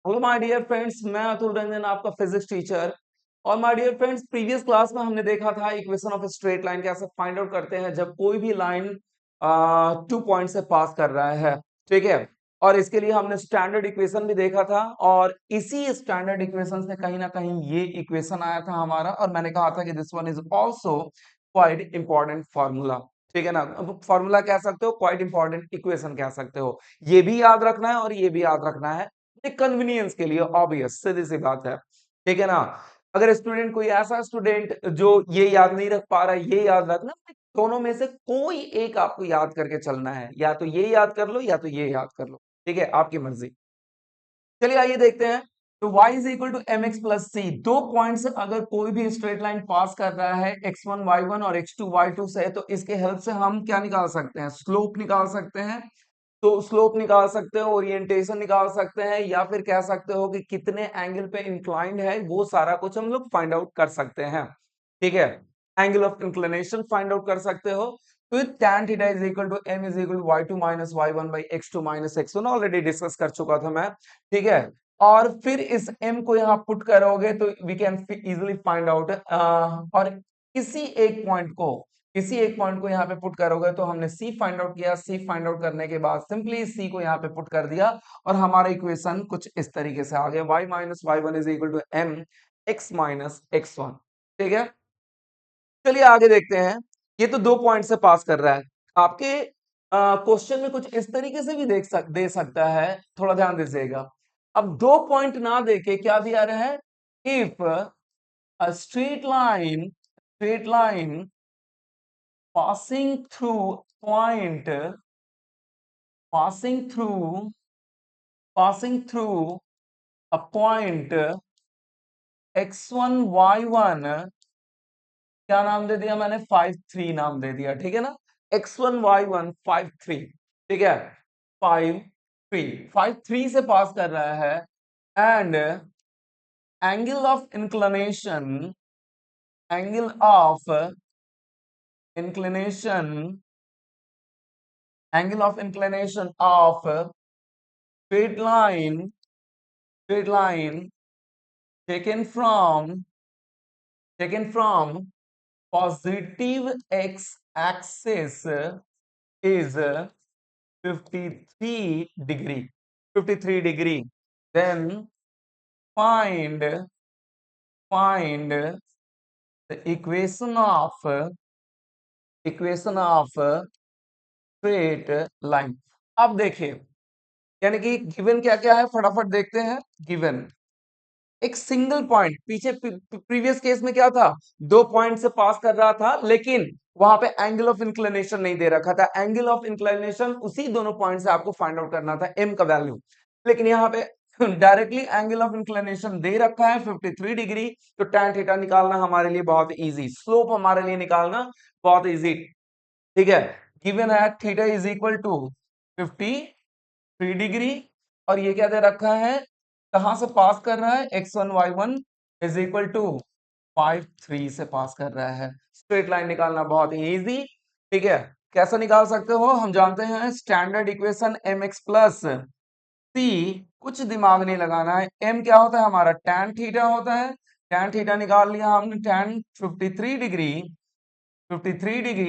Hello my dear friends, मैं अतुल रंजन आपका physics teacher. और my dear friends, previous class में हमने देखा था इक्वेशन ऑफ स्ट्रेट लाइन कैसे फाइंड आउट करते हैं जब कोई भी लाइन 2 पॉइंट से पास कर रहा है। ठीक है। और इसके लिए हमने स्टैंडर्ड इक्वेशन भी देखा था, और इसी स्टैंडर्ड इक्वेशन से कहीं ना कहीं ये इक्वेशन आया था हमारा, और मैंने कहा था कि this one is also quite important formula. ठीक है ना। अब फार्मूला कह सकते हो, क्वाइट इंपॉर्टेंट इक्वेशन कह सकते हो। ये भी याद रखना है और ये भी याद रखना है, कन्वीनियंस के लिए, ऑब्वियस सीधी सी बात है। ठीक है ना। अगर स्टूडेंट, कोई ऐसा स्टूडेंट जो ये याद नहीं रख पा रहा है, ये याद रखना, दोनों में से कोई एक आपको याद करके चलना है, या तो ये याद कर लो या तो ये याद कर लो। ठीक है, आपकी मर्जी। चलिए आइए देखते हैं। तो y is equal to M x plus C, 2 points अगर कोई भी स्ट्रेट लाइन पास कर रहा है x1 y1 और x2 y2 से, तो इसके हेल्प से हम क्या निकाल सकते हैं? स्लोप निकाल सकते हैं। तो स्लोप निकाल सकते हो, ओरिएंटेशन निकाल सकते हैं, या फिर कह सकते हो कि कितने एंगल पे इंक्लाइंड है, वो सारा कुछ हम लोग फाइंड आउट कर सकते हैं। ठीक है। Angle of inclination find out कर सकते हो। तो tan theta is equal to m is equal to y2 minus y1 by x2 minus x1, already discuss कर चुका था मैं। ठीक है। और फिर इस m को यहाँ पुट करोगे तो we can easily find out, और किसी एक पॉइंट को यहाँ पे पुट करोगे तो हमने C फाइंड आउट किया। C फाइंड आउट करने के बाद सिंपली C को यहाँ पे पुट कर दिया, और हमारा इक्वेशन कुछ इस तरीके से आ गया, y minus Y one is equal to m x minus x1। ठीक है। चलिए आगे देखते हैं। ये तो 2 पॉइंट से पास कर रहा है। आपके क्वेश्चन में कुछ इस तरीके से भी दे सकता है, थोड़ा ध्यान दीजिएगा। अब 2 पॉइंट ना देके क्या दिया रहा है? If a straight line passing through point passing through passing through a point x1 y1, क्या नाम दे दिया मैंने? 5 3 नाम दे दिया। ठीक है ना। x1 y1 5 3। ठीक है। 5 3 से पास कर रहा है, and angle of inclination of straight line taken from positive x axis is 53 degree. Then find the equation of straight line। अब देखिए, यानी कि गिवन क्या क्या है, फटाफट देखते हैं। गिवन एक सिंगल पॉइंट, पीछे प्रीवियस केस में क्या था? 2 पॉइंट से पास कर रहा था, लेकिन वहां पे एंगल ऑफ इंक्लिनेशन नहीं दे रखा था। एंगल ऑफ इंक्लिनेशन उसी दोनों पॉइंट से आपको फाइंड आउट करना था, एम का वैल्यू। लेकिन यहाँ पे डायरेक्टली एंगल ऑफ इंक्लिनेशन दे रखा है 53 डिग्री। तो tan थीटा निकालना हमारे लिए बहुत इजी, स्लोप हमारे लिए निकालना बहुत इजी। ठीक है। गिवन है theta is equal to 53 degree, और ये क्या दे रखा है? कहां से पास कर रहा है? x1 y1 is equal to 5 3 से पास कर रहा है। स्ट्रेट लाइन निकालना बहुत ही इजी। ठीक है। कैसे निकाल सकते हो? हम जानते हैं standard equation mx plus c। कुछ दिमाग नहीं लगाना है। m क्या होता है हमारा? tan थीटा होता है। tan थीटा निकाल लिया हमने, tan 53 degree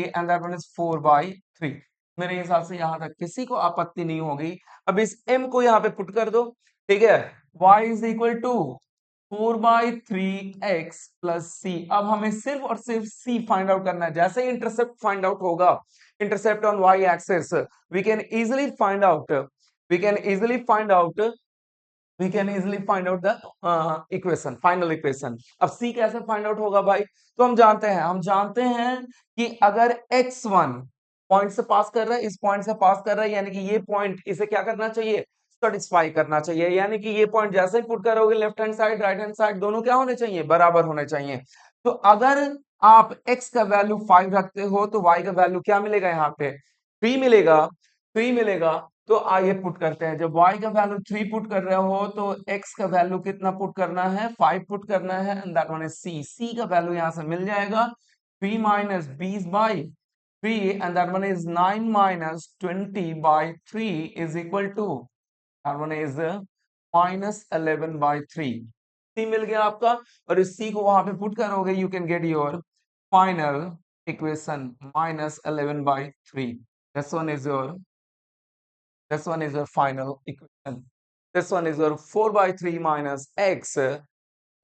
and that one is 4/3। मेरे हिसाब से यहां तक किसी को आपत्ति नहीं होगी। अब इस m को यहाँ पे पुट कर दो। ठीक है। y is equal to 4/3x plus c. अब हमें सिर्फ और सिर्फ c फाइंड आउट करना है। जैसे ही इंटरसेप्ट फाइंड आउट होगा, intercept on y axis, we can easily find out we can easily find out we can easily find out the equation, final equation. अब c कैसे फाइंड आउट होगा भाई? तो हम जानते हैं कि अगर x1 पॉइंट से पास कर रहा है, इस पॉइंट से पास कर रहा है, यानी कि ये पॉइंट इसे क्या करना चाहिए? सेटिस्फाई करना चाहिए। यानी कि ये पॉइंट जैसे ही पुट करोगे, left hand side right hand side दोनों क्या होने चाहिए? बराबर होने चाहिए। तो अगर आप x का वैल्यू 5 रखते हो तो y का वैल्यू क्या मिलेगा? यहाँ पे 3 मिलेगा। 3 मिलेगा। तो आइए पुट करते हैं। जब y का वैल्यू 3 पुट कर रहे हो तो x का वैल्यू कितना पुट करना है? 5 पुट करना है, and that one is c का वैल्यू यहां से मिल जाएगा 3 minus 20/3, and that one is 9 minus 20/3 is equal to, that one is -11/3 C मिल गया आपका, और इस सी को वहां पे पुट करोगे, you can get your final equation -11/3. This one is your final equation. This one is your 4/3 minus x.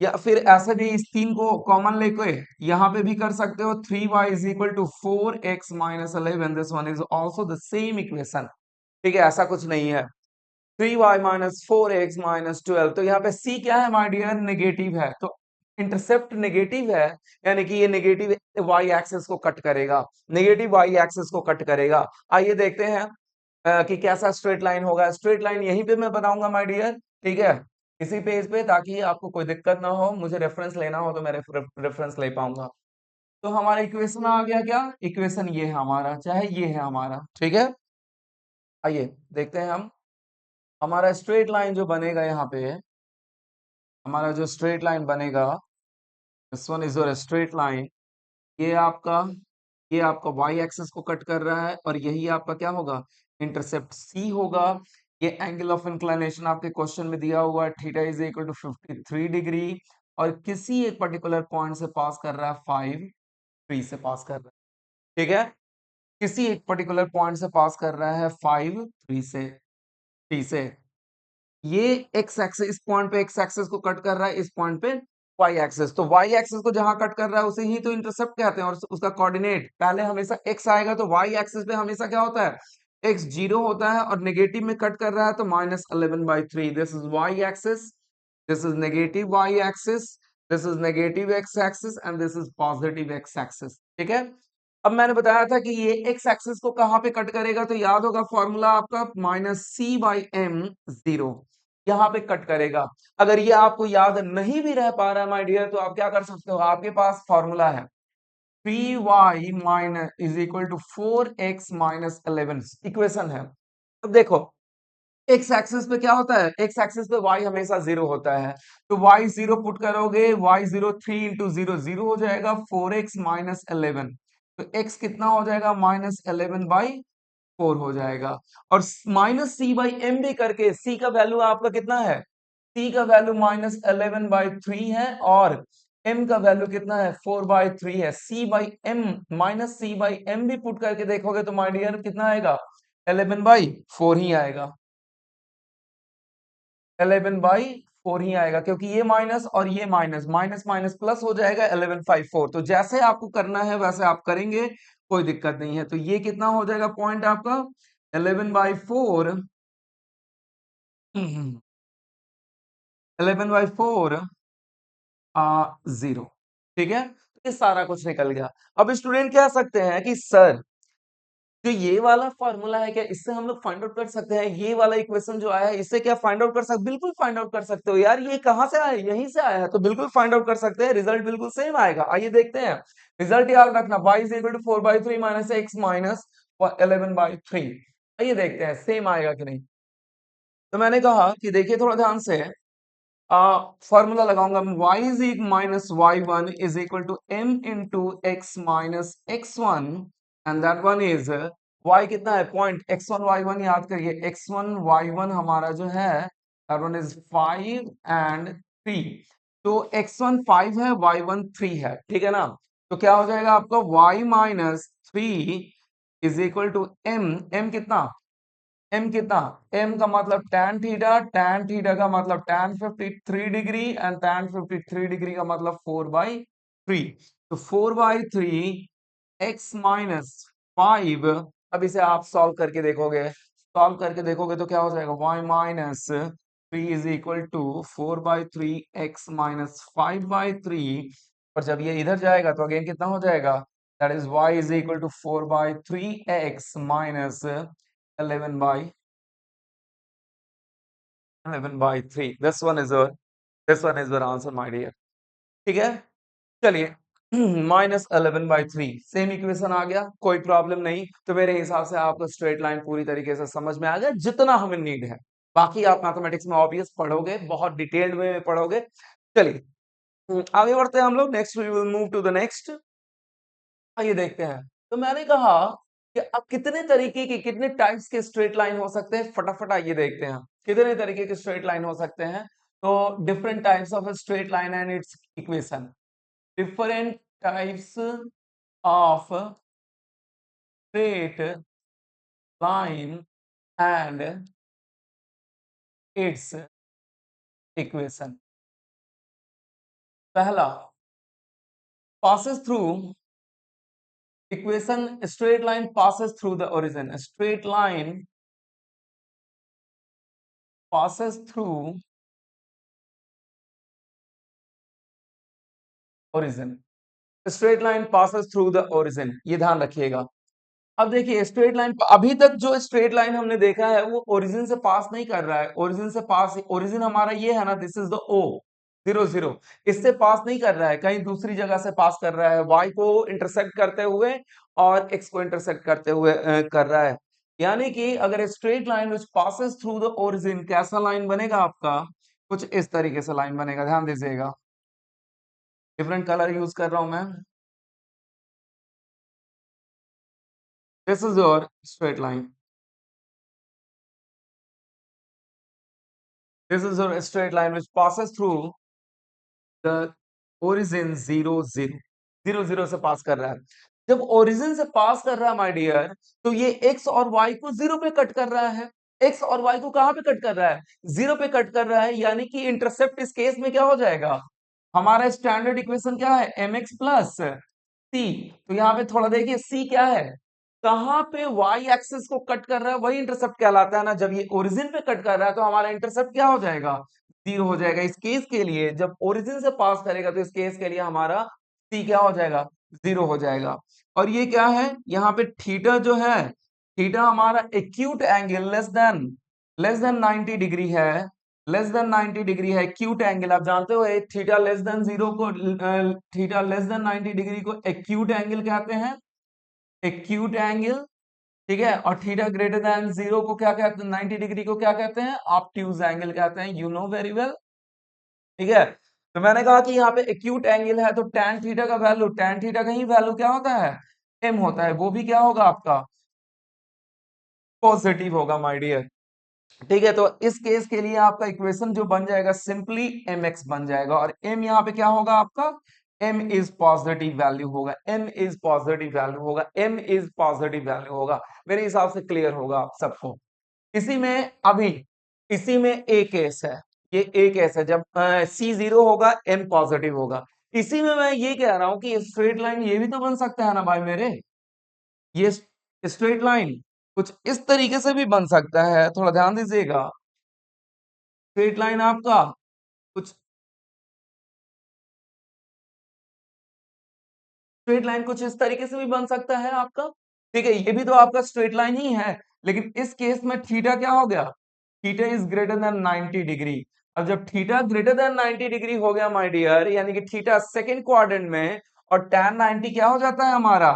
या फिर ऐसे भी इस तीन को कॉमन लेके यहाँ पे भी कर सकते हो, 3y is equal to 4x minus 11. This one is also the same equation. ठीक है, ऐसा कुछ नहीं है. 3y minus 4x minus 12. तो यहाँ पे c क्या है माय डियर? नेगेटिव है. तो इंटरसेप्ट नेगेटिव है, यानी कि ये नेगेटिव y एक्सिस को कट करेगा, नेगेटिव y एक्सिस को कट करेगा. आइए देखते हैं कि कैसा स्ट्रेट लाइन होगा. स्ट्रेट लाइन यहीं पे मैं बनाऊंगा माय डियर, ठीक है, इसी पेज पे, ताकि आपको कोई दिक्कत ना हो. मुझे रेफरेंस लेना हो तो मैं रेफरेंस ले पाऊंगा. तो हमारा इक्वेशन आ गया. क्या इक्वेशन? ये है हमारा, चाहे ये है हमारा. ठीक है, आइए देखते हैं हम. हमारा स्ट्रेट लाइन जो बनेगा यहाँ पे, हमारा जो स्ट्रेट लाइन बनेगा, this one is your straight line. ये आपका ये आपका y एक्सिस को कट कर रहा है, और यही आपका क्या होगा? इंटरसेप्ट c होगा. ये एंगल ऑफ इंक्लिनेशन आपके क्वेश्चन में दिया हुआ है, theta is equal to 53 degree, और किसी एक पर्टिकुलर पॉइंट से पास कर रहा है 5 3 से पास कर रहा है. ठीक है, किसी एक पर्टिकुलर पॉइंट से पास कर रहा है 5 3 से. ये एक्स एक्सिस, इस पॉइंट पे एक्स एक्सिस को कट कर रहा है, इस पॉइंट पे वाई एक्सिस. तो वाई एक्सिस को जहां कट कर रहा है उसे ही तो इंटरसेप्ट कहते हैं, और उसका कोऑर्डिनेट पहले हमेशा एक्स आएगा. तो वाई एक्सिस पे हमेशा क्या होता है? एक्स जीरो होता है, और नेगेटिव में कट कर रहा है तो -11/3. This is Y axis, this is negative Y axis, this is negative X axis, and this is positive X axis. ठीक है, अब मैंने बताया था कि ये एक्स एक्सिस को कहां पे कट करेगा, तो याद होगा फॉर्मूला आपका -c/m0, यहाँ पे कट करेगा. अगर ये आपको याद नहीं भी रह पा रहा है माय डियर, तो आप क्या कर सकते हो? आपके पास फॉर्मूला है 3y minus is equal to 4x minus 11, equation है. अब देखो, एक्स एक्सिस पे क्या होता है? एक्स एक्सिस पे y हमेशा जीरो होता है. तो y जीरो पुट करोगे, y0 3 इंटू जीरो जीरो हो जाएगा, 4x माइनस 11. तो x कितना हो जाएगा? -11/4 हो जाएगा. और -c/m भी करके, c का वैल्यू आपका कितना है? c का वैल्यू -11/3 है, और m का वैल्यू कितना है? 4/3 है. c/m -c/m भी पुट करके देखोगे तो माय डियर कितना आएगा? 11/4 ही आएगा. 11/4 ही आएगा, क्योंकि ये माइनस और ये माइनस, माइनस माइनस प्लस हो जाएगा 11/4. तो जैसे आपको करना है वैसे आप करेंगे, कोई दिक्कत नहीं है. तो ये कितना हो जाएगा पॉइंट आपका? 11/4, 11/4 0. ठीक है, तो ये सारा कुछ निकल गया. अब स्टूडेंट कह सकते हैं कि सर, जो ये वाला फॉर्मूला है, क्या इससे हम लोग फाइंड आउट कर सकते हैं? ये वाला इक्वेशन जो आया है, इससे क्या फाइंड आउट कर सकते? बिल्कुल फाइंड आउट कर सकते हो यार. ये कहां से आया? यहीं से आया है, तो बिल्कुल फाइंड आउट कर सकते हैं. रिजल्ट बिल्कुल सेम आएगा. आइए देखते हैं. रिजल्ट याद रखना, y is equal to 4/3 minus x minus 11/3. आइए देखते हैं सेम आएगा कि नहीं. तो मैंने कहा कि देखिए थोड़ा ध्यान से, फॉर्मूला लगाऊंगा. y is minus y1 is equal to m into x minus x1, and that one is y कितना है? पॉइंट x1 y1 याद करिए. x1 y1 हमारा जो है, दैट वन इज 5 एंड 3. तो x1 5 है, y1 3 है. ठीक है ना? तो क्या हो जाएगा आपका? y minus 3 is equal to m कितना? m कितना? m का मतलब tan थीटा, tan थीटा का मतलब tan 53 degree, and tan 53 degree का मतलब 4/3. तो 4/3 x माइनस 5. अब इसे आप सॉल्व करके देखोगे, तो क्या हो जाएगा? y minus 3 is equal to 4/3 x minus 5/3. और जब ये इधर जाएगा तो अगेन कितना हो जाएगा? That is y is equal to 4/3 x minus 11/3. This one is your answer, my dear. ठीक है, चलिए. -11/3 सेम इक्वेशन आ गया, कोई प्रॉब्लम नहीं. तो मेरे हिसाब से आपको स्ट्रेट लाइन पूरी तरीके से समझ में आ गया, जितना हमें नीड है. बाकी आप मैथमेटिक्स में ऑब्वियस पढ़ोगे, बहुत डिटेल्ड में पढ़ोगे. चलिए, आगे बढ़ते हैं हम लोग. Next we will move to the next. आइए देखते हैं. तो मैंने कहा कि अब कितने तरीके के कितने टाइप्स के स्ट्रेट लाइन हो सकते हैं, फटाफट आइए देखते हैं कितने तरीके के स्ट्रेट लाइन हो सकते हैं। तो different types of straight line and it's equation, different types of straight line and it's equation. पहला, passes through equation, straight line passes through the origin, a straight line passes through origin, straight line passes through the origin, ये ध्यान रखिएगा। अब देखिए straight line, अभी तक जो straight line हमने देखा है वो ओरिजिन से पास नहीं कर रहा है, ओरिजिन से पास, ओरिजिन हमारा ये है ना, दिस इज द ओ 0 0, इससे पास नहीं कर रहा है, कहीं दूसरी जगह से पास कर रहा है, y को इंटरसेक्ट करते हुए और x को इंटरसेक्ट करते हुए कर रहा है। यानी कि अगर straight line which passes through the origin, कैसा लाइन बनेगा आपका, कुछ इस तरीके से लाइन बनेगा, ध्यान दीजिएगा। डिफरेंट कलर यूज कर रहा हूं मैं। This is your straight line, this is a straight line which passes through the origin 0 0 से पास कर रहा है। जब ओरिजिन से पास कर रहा है माय डियर, तो ये x और y को 0 पे कट कर रहा है। x और y को कहां पे कट कर रहा है, 0 पे कट कर रहा है, यानी कि इंटरसेप्ट इस केस में क्या हो जाएगा, हमारा स्टैंडर्ड इक्वेशन क्या है, mx प्लस c। तो यहाँ पे थोड़ा देखिए c क्या है, कहां पे y एक्सिस को कट कर रहा है वही इंटरसेप्ट कहलाता है ना। जब ये ओरिजिन पे कट कर रहा है तो हमारा इंटरसेप्ट क्या हो जाएगा, 0 हो जाएगा। इस केस के लिए जब ओरिजिन से पास करेगा तो इस केस के लिए हमारा c क्या हो जाएगा, 0 हो जाएगा। और ये क्या है, यहाँ पे थीटा जो है, थीटा हमारा acute angle less than 90 degree है, लेस देन 90 डिग्री है एक्यूट एंगल। आप जानते हो थीटा लेस देन 0 को, थीटा लेस देन 90 डिग्री को एक्यूट एंगल कहते हैं, एक्यूट एंगल, ठीक है। और थीटा ग्रेटर देन 0 को क्या कहते हैं, 90 डिग्री को क्या कहते हैं, ऑब्ट्यूज एंगल कहते हैं, यू नो वेरी वेल, ठीक है। तो मैंने कहा कि यहाँ पे एक्यूट एंगल है तो tan थीटा का वैल्यू, tan थीटा का ही वैल्यू क्या होता है, m होता है, वो भी क्या होगा आपका, पॉजिटिव होगा माय डियर, ठीक है। तो इस केस के लिए आपका इक्वेशन जो बन जाएगा सिंपली mx बन जाएगा, और m यहाँ पे क्या होगा आपका, m इज पॉजिटिव वैल्यू होगा, m इज पॉजिटिव वैल्यू होगा, m इज पॉजिटिव वैल्यू होगा। मेरे हिसाब से क्लियर होगा आप सबको। इसी में अभी, इसी में एक केस है, ये एक केस है, जब C0 होगा m पॉजिटिव होगा। इसी में मैं ये कह रहा हूं कि स्ट्रेट लाइन ये भी तो बन सकता है ना भाई मेरे, ये स्ट्रेट लाइन कुछ इस तरीके से भी बन सकता है, थोड़ा ध्यान दीजिएगा। स्ट्रेट लाइन आपका कुछ, स्ट्रेट लाइन कुछ इस तरीके से भी बन सकता है आपका, ठीक है। ये भी तो आपका स्ट्रेट लाइन ही है, लेकिन इस केस में थीटा क्या हो गया, theta is greater than 90 degree. अब जब थीटा ग्रेटर देन 90 डिग्री हो गया माय डियर, यानी कि थीटा सेकंड क्वाड्रेंट में, और tan 90 क्या हो जाता है हमारा,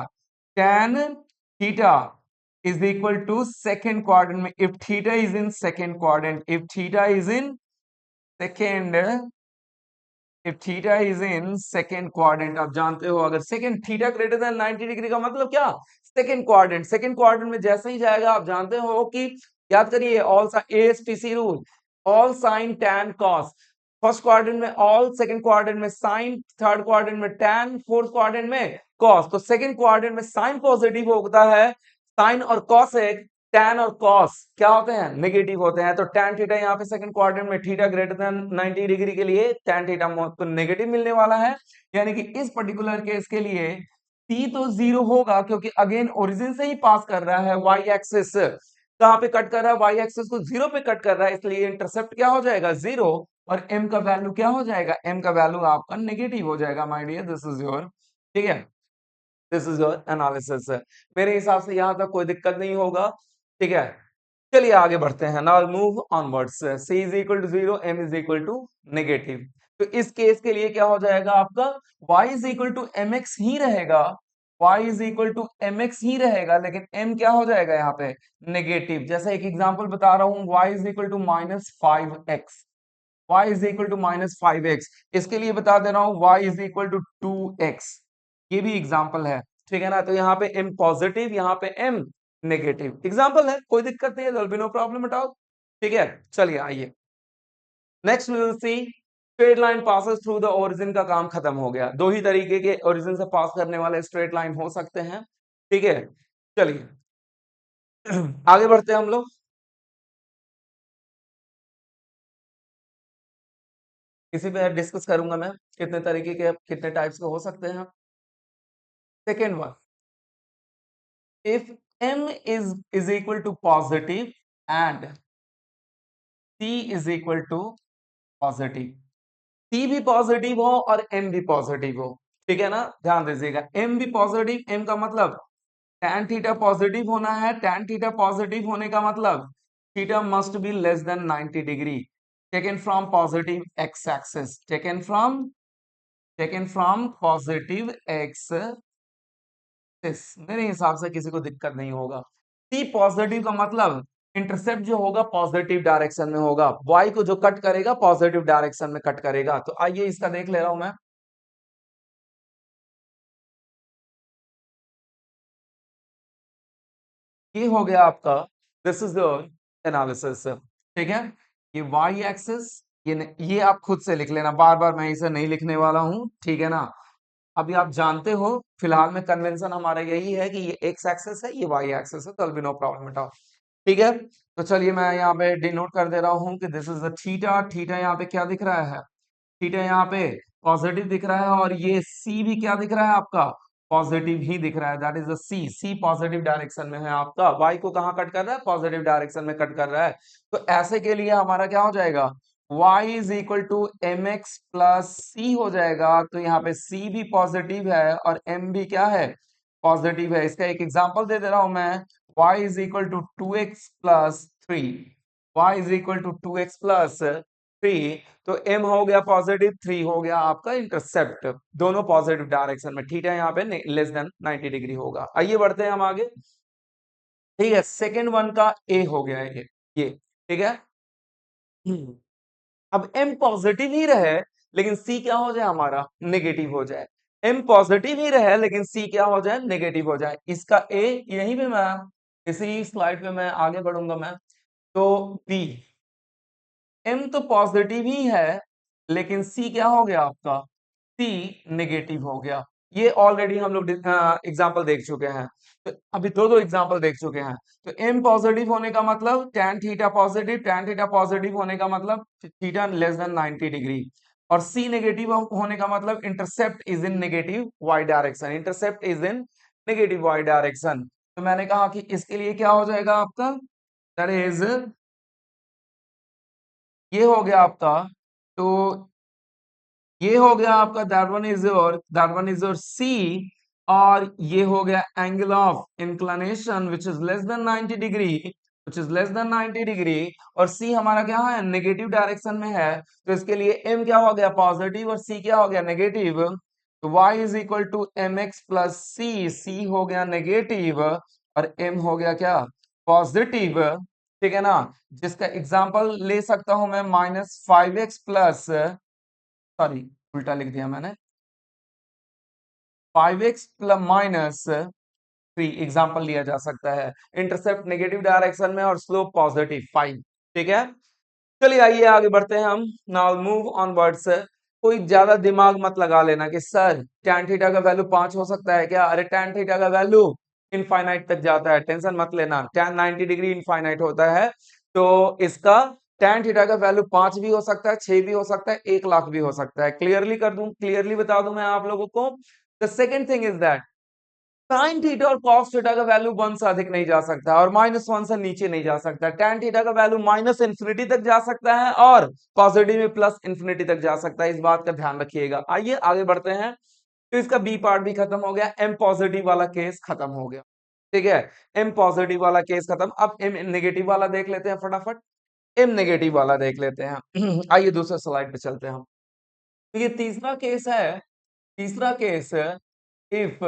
tan theta is equal to second quadrant में, if theta is in second quadrant, if theta is in second, if theta is in second quadrant, आप जानते हो अगर second, theta greater than 90 degree का मतलब क्या, सेकंड क्वाड्रेंट, सेकंड क्वाड्रेंट में जैसे ही जाएगा आप जानते हो कि, याद करिए all ASTC rule, all sign tan cos, first quadrant में ऑल, सेकंड क्वाड्रेंट में साइन, थर्ड क्वाड्रेंट में टैन, फोर्थ क्वाड्रेंट में कॉस। तो सेकंड क्वाड्रेंट में साइन पॉजिटिव होता है, साइन और कॉस एक, tan और cos क्या होते हैं, नेगेटिव होते हैं। तो tan थीटा यहाँ पे सेकंड क्वाड्रेंट में, थीटा ग्रेटर देन 90 डिग्री के लिए tan थीटा तो नेगेटिव मिलने वाला है। यानी कि इस पर्टिकुलर केस के लिए c तो 0 होगा, क्योंकि अगेन ओरिजिन से ही पास कर रहा है, y एक्सिस कहाँ पे कट कर रहा है, y एक्सिस को 0 पे कट कर रहा है, इसलिए इंटरसेप्ट क्या हो जाएगा, 0, और m का वैल्यू क्या हो जाएगा, m का वैल्यू आपका नेगेटिव हो जाएगा my dear, this is your, ठीक है, दिस इज योर एनालिसिस। मेरे हिसाब से यहां तक कोई दिक्कत नहीं होगा, ठीक है। चलिए आगे बढ़ते हैं, now move onwards, c is equal to 0, m is equal to negative. तो इस केस के लिए क्या हो जाएगा आपका, y is equal to mx ही रहेगा, y is equal to mx ही रहेगा, लेकिन m क्या हो जाएगा यहाँ पे, नेगेटिव। जैसे एक एग्जांपल बता रहा हूँ, y is equal to -5x, y is equal to -5x, इसके लिए बता दे रहा हूँ y is equal to 2x, ये भी एग्जांपल है, ठीक है ना। तो यहाँ पे m पॉजिटिव, यहाँ पे m नेगेटिव, एग्जाम्पल है, कोई दिक्कत नहीं है, there will be no problem at all. ठीक है, चलिए आइए next we will see straight line passes through the origin का काम खत्म हो गया। दो ही तरीके के ओरिजिन से पास करने वाले स्ट्रेट लाइन हो सकते हैं। ठीक है, चलिए आगे बढ़ते हैं हम लोग। इसी पे डिस्कस करूंगा मैं कितने तरीके के, कितने टाइप्स के हो सकते हैं। Second one, if m is equal to positive and c is equal to positive, c भी पॉजिटिव हो और m भी पॉजिटिव हो, ठीक है ना। ध्यान दीजिएगा, m भी पॉजिटिव, m का मतलब tan थीटा पॉजिटिव होना है, tan थीटा पॉजिटिव होने का मतलब theta must be less than 90 degree, taken from positive x axis, taken from positive x, मेरे हिसाब से किसी को दिक्कत नहीं होगा। सी पॉजिटिव का मतलब इंटरसेप्ट जो होगा पॉजिटिव डायरेक्शन में होगा, वाई को जो कट करेगा पॉजिटिव डायरेक्शन में कट करेगा। तो आइए इसका देख ले रहा हूं मैं। ये हो गया आपका, दिस इज द एनालिसिस, ठीक है। ये वाई एक्सिस, ये आप खुद से लिख लेना, बार बार मैं इसे नहीं लिखने वाला हूं, ठीक है ना। अभी आप जानते हो, फिलहाल में कन्वेंशन हमारा यही है कि ये एक्स एक्सिस है, ये वाई एक्सिस है, तो भी नो प्रॉब्लम एट ऑल। ठीक है, तो चलिए मैं यहाँ पे डिनोट कर दे रहा हूँ कि this is the theta. Theta यहाँ पे क्या दिख रहा है, थीटा यहाँ पे पॉजिटिव दिख रहा है, और ये सी भी क्या दिख रहा है आपका, पॉजिटिव ही दिख रहा है, that is the c. C positive direction में है आपका, वाई को कहाँ कट कर रहा है, पॉजिटिव डायरेक्शन में कट कर रहा है। तो ऐसे के लिए हमारा क्या हो जाएगा, y is equal to M x plus c हो जाएगा। तो यहाँ पे c भी पॉजिटिव है और m भी क्या है, पॉजिटिव है। इसका एक एग्जांपल दे दे रहा हूं मैं, y is equal to 2x plus 3, y is equal to 2x plus 3। तो m हो गया पॉजिटिव, 3 हो गया आपका इंटरसेप्ट, दोनों पॉजिटिव डायरेक्शन में। थीटा यहाँ पे लेस देन 90 डिग्री होगा। आइए बढ़ते हैं हम आगे। ठीक है, सेकेंड वन का a हो गया है ये, ठीक है। अब m पॉजिटिव ही रहे लेकिन c क्या हो जाए हमारा, नेगेटिव हो जाए। m पॉजिटिव ही रहे लेकिन c क्या हो जाए, नेगेटिव हो जाए। इसका a यहीं पे मैं, इसी स्लाइड पे मैं आगे बढ़ूंगा मैं। तो b, m तो पॉजिटिव ही है लेकिन c क्या हो गया आपका, c नेगेटिव हो गया। ये ऑलरेडी हम लोग एग्जांपल देख चुके हैं, तो अभी दो दो एग्जांपल देख चुके हैं। तो m पॉजिटिव होने का मतलब tan theta positive, tan theta positive होने का मतलब थीटा लेस देन 90 डिग्री, और c नेगेटिव होने का मतलब intercept is in negative y direction, intercept is in negative y direction. तो मैंने कहा कि इसके लिए क्या हो जाएगा आपका, दैट इज, ये हो गया आपका, तो ये हो गया आपका, that one is your c, और ये हो गया angle of inclination which is less than 90 degree, which is less than 90 degree, और सी हमारा क्या है, नेगेटिव डायरेक्शन में है। तो इसके लिए एम क्या हो गया, पॉजिटिव, और सी क्या हो गया, नेगेटिव। तो y is equal to M x plus c, c हो गया नेगेटिव और m हो गया क्या, पॉजिटिव, ठीक है ना। जिसका एग्जांपल ले सकता हूं मैं, -5x प्लस, सॉरी उल्टा लिख दिया मैंने, 5x प्लस -3 एग्जाम्पल लिया जा सकता है। इंटरसेप्ट नेगेटिव डायरेक्शन में और स्लोप पॉजिटिव 5, ठीक है। चलिए आइए आगे बढ़ते हैं हम, नाउ मूव ऑनवर्ड्स। कोई ज्यादा दिमाग मत लगा लेना कि सर tan थीटा का वैल्यू 5 हो सकता है क्या, अरे tan थीटा का वैल्यू इनफाइनाइट तक जाता है, टेंशन मत लेना। tan 90 डिग्री इनफाइनाइट होता है, तो इसका tan थीटा का वैल्यू 5 भी हो सकता है, 6 भी हो सकता है, 1 लाख भी हो सकता है। क्लियरली कर दूं, क्लियरली बता दूं मैं आप लोगों को। The second thing is that sine theta और कॉस थीटा का वैल्यू 1 से अधिक नहीं जा सकता और -1 से नीचे नहीं जा सकता। tan थीटा का वैल्यू माइनस इंफिनिटी तक जा सकता है और पॉजिटिव में प्लस इंफिनिटी तक जा सकता है, इस बात का ध्यान रखिएगा। आइए आगे बढ़ते हैं। तो इसका बी पार्ट भी खत्म हो गया, एम पॉजिटिव वाला केस खत्म हो गया, ठीक है। एम पॉजिटिव वाला केस खत्म, अब एम नेगेटिव वाला देख लेते हैं फटाफट। एम नेगेटिव वाला देख लेते हैं आइए दूसरे स्लाइड पे चलते हैं हम। तो ये तीसरा केस है, तीसरा case, if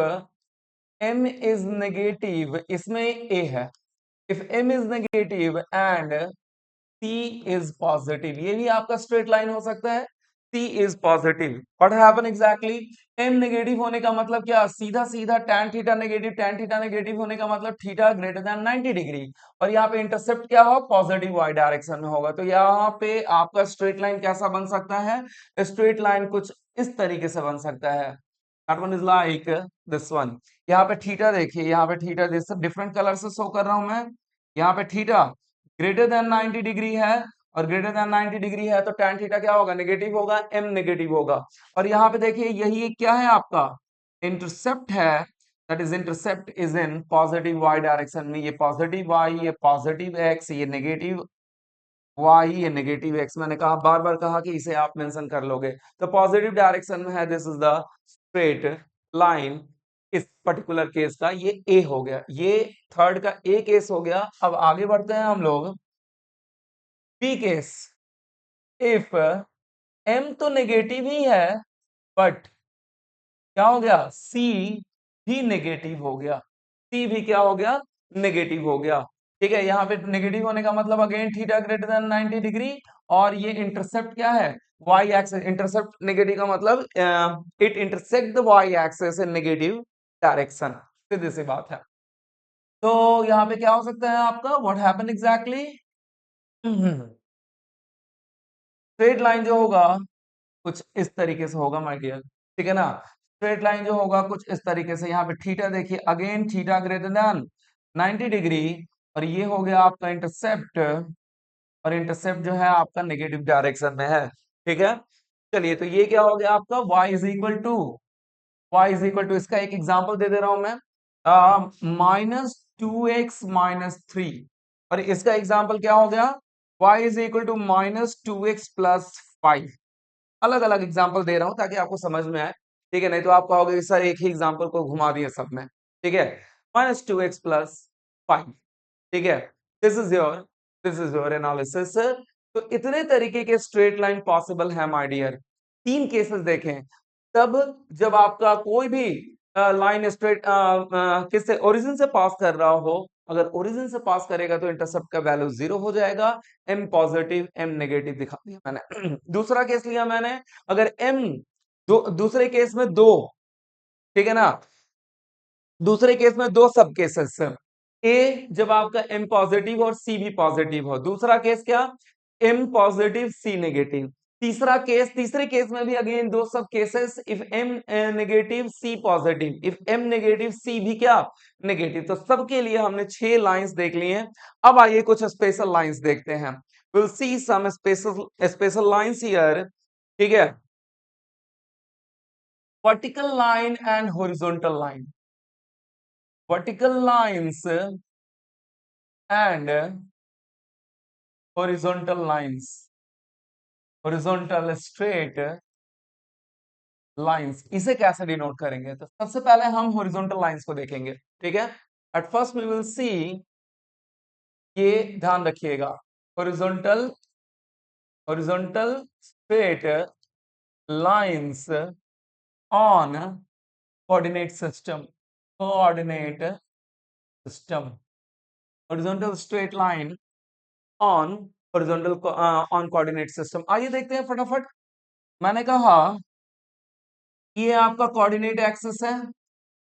m is negative, इसमें a है, if m is negative and c is positive, ये भी आपका स्ट्रेट लाइन हो सकता है। C is positive. What happened exactly? M negative होने का मतलब क्या? सीधा सीधा tan theta negative, tan theta negative होने का मतलब थीटा ग्रेटर देन 90 डिग्री, और यहाँ पे इंटरसेप्ट क्या हो? पॉजिटिव y डायरेक्शन में होगा। तो यहाँ पे आपका स्ट्रेट लाइन कैसा बन सकता है? स्ट्रेट लाइन कुछ इस तरीके से बन सकता है। That one is like this one. यहाँ पे थीटा देखिए, यहाँ पे थीटा जैसे डिफरेंट कलर से शो कर रहा हूं मैं। यहाँ पे थीटा ग्रेटर देन 90 डिग्री है, और ग्रेटर देन 90 डिग्री है तो tan थीटा क्या होगा? नेगेटिव होगा, m नेगेटिव होगा। और यहाँ पे देखिए यही क्या है आपका? इंटरसेप्ट है, that is intercept is in positive y direction में। ये पॉजिटिव y, ये पॉजिटिव x, ये नेगेटिव y, ये नेगेटिव x। मैंने कहा, बार बार कहा कि इसे आप मेंशन कर लोगे। तो पॉजिटिव डायरेक्शन में है, this is the straight line. इस पर्टिकुलर केस का ये a हो गया, ये थर्ड का a केस हो गया। अब आगे बढ़ते हैं हम लोग b केस। इफ m तो नेगेटिव ही है, बट क्या हो गया? c भी नेगेटिव हो गया, c भी क्या हो गया? नेगेटिव हो गया। ठीक है, यहाँ पे नेगेटिव होने का मतलब again theta greater than 90 degree, और ये इंटरसेप्ट क्या है? y axis. इंटरसेप्ट नेगेटिव का मतलब it intersect the y axis in negative direction. सीधी सी बात है। तो यहाँ पे क्या हो सकता है आपका? What happen exactly? Straight line जो होगा कुछ इस तरीके से होगा माय डियर, ठीक है ना? स्ट्रेट लाइन जो होगा कुछ इस तरीके से। यहाँ पे थीटा देखिए, again theta greater than 90 degree, और ये हो गया आपका इंटरसेप्ट, और इंटरसेप्ट जो है आपका नेगेटिव डायरेक्शन में है। ठीक है, चलिए, तो ये क्या हो गया आपका? y इज इक्वल टू इसका एक एग्जांपल दे दे रहा हूं मैं, -2x - 3, और इसका एग्जांपल क्या हो गया? y = -2x + 5। अलग अलग एग्जांपल दे रहा हूं ताकि आपको समझ में आए, ठीक है? नहीं तो आप कहोगे कि सर एक ही एग्जांपल को घुमा दिए सब में। ठीक है, -2x + 5, ठीक है? This is your analysis. तो इतने तरीके के स्ट्रेट लाइन पॉसिबल है माय डियर। तीन केसेस देखें, तब जब आपका कोई भी लाइन स्ट्रेट किससे ओरिजिन से पास कर रहा हो। अगर ओरिजिन से पास करेगा तो इंटरसेप्ट का वैल्यू 0 हो जाएगा, m पॉजिटिव m नेगेटिव दिखा दिया मैंने। दूसरा केस लिया मैंने, अगर m दूसरे केस में दो, ठीक है ना? दूसरे केस में दो सब केसेस, ए जब आपका m पॉजिटिव और c भी पॉजिटिव हो। दूसरा केस क्या? m positive c negative. तीसरा केस, तीसरे केस में भी अगेन दो सब cases, if m negative c positive, if m negative c भी क्या? नेगेटिव। तो सबके लिए हमने 6 लाइंस देख ली हैं। अब आइए कुछ स्पेशल लाइंस देखते हैं। Will see some special lines here, ठीक है? Vertical line and horizontal line, vertical lines and horizontal lines, horizontal straight lines, इसे कैसे डिनोट करेंगे? तो सबसे पहले हम हॉरिजॉन्टल लाइंस को देखेंगे, ठीक है? At first we will see, ये ध्यान रखिएगा, horizontal horizontal straight lines on coordinate system, coordinate system, horizontal straight line on horizontal on coordinate system. आइए देखते हैं फटाफट। मैंने कहा ये आपका कोऑर्डिनेट एक्सिस है,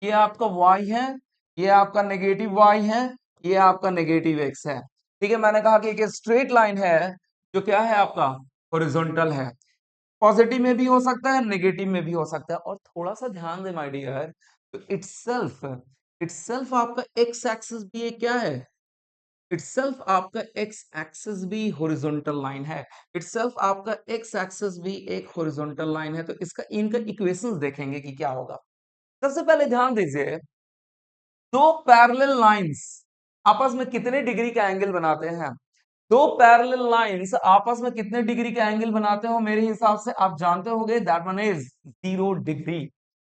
ये आपका y है, ये आपका नेगेटिव y है, ये आपका नेगेटिव x है। ठीक है, मैंने कहा कि एक स्ट्रेट लाइन है जो क्या है आपका? हॉरिजॉन्टल है। पॉजिटिव में भी हो सकता है, नेगेटिव में भी हो सकता है। और थोड़ा सा ध्यान दे माय डियर, तो इटसेल्फ इटसेल्फ आपका x एक्सिस भी एक क्या है? इटसेल्फ आपका x एक्सिस भी हॉरिजॉन्टल लाइन है। इटसेल्फ आपका x एक्सिस भी एक हॉरिजॉन्टल लाइन है। तो इसका इनका इक्वेशंस देखेंगे कि क्या होगा। सबसे पहले ध्यान दीजिए, दो पैरेलल लाइंस आपस में कितने डिग्री का एंगल बनाते हैं? दो पैरेलल लाइंस आपस में कितने डिग्री का एंगल बनाते हो? मेरे हिसाब से आप जानते होंगे, दैट वन इज 0 डिग्री।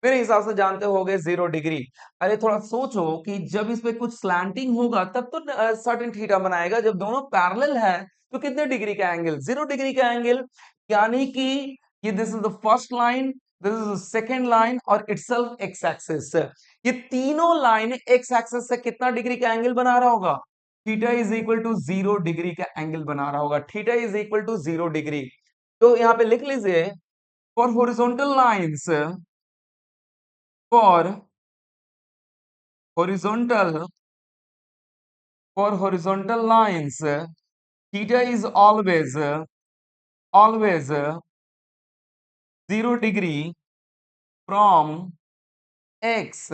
मेरे हिसाब से जानते होगे 0 डिग्री। अरे थोड़ा सोचो कि जब इस पे कुछ स्लैंटिंग होगा तब तो सर्टेन थीटा बनाएगा। जब दोनों पैरेलल है तो कितने डिग्री का एंगल? 0 डिग्री का एंगल। यानी कि ये this is the first line, this is the second line, और इटसेल्फ एक्स एक्सिस। ये तीनों लाइन एक्स एक्सिस से कितना डिग्री का एंगल बना रहा होगा? Theta is equal to 0 degree का एंगल बना रहा होगा। Theta is equal to 0 degree. तो यहाँ पे लिख लीजिए, for horizontal lines, for horizontal for horizontal lines, theta is always 0 degree from x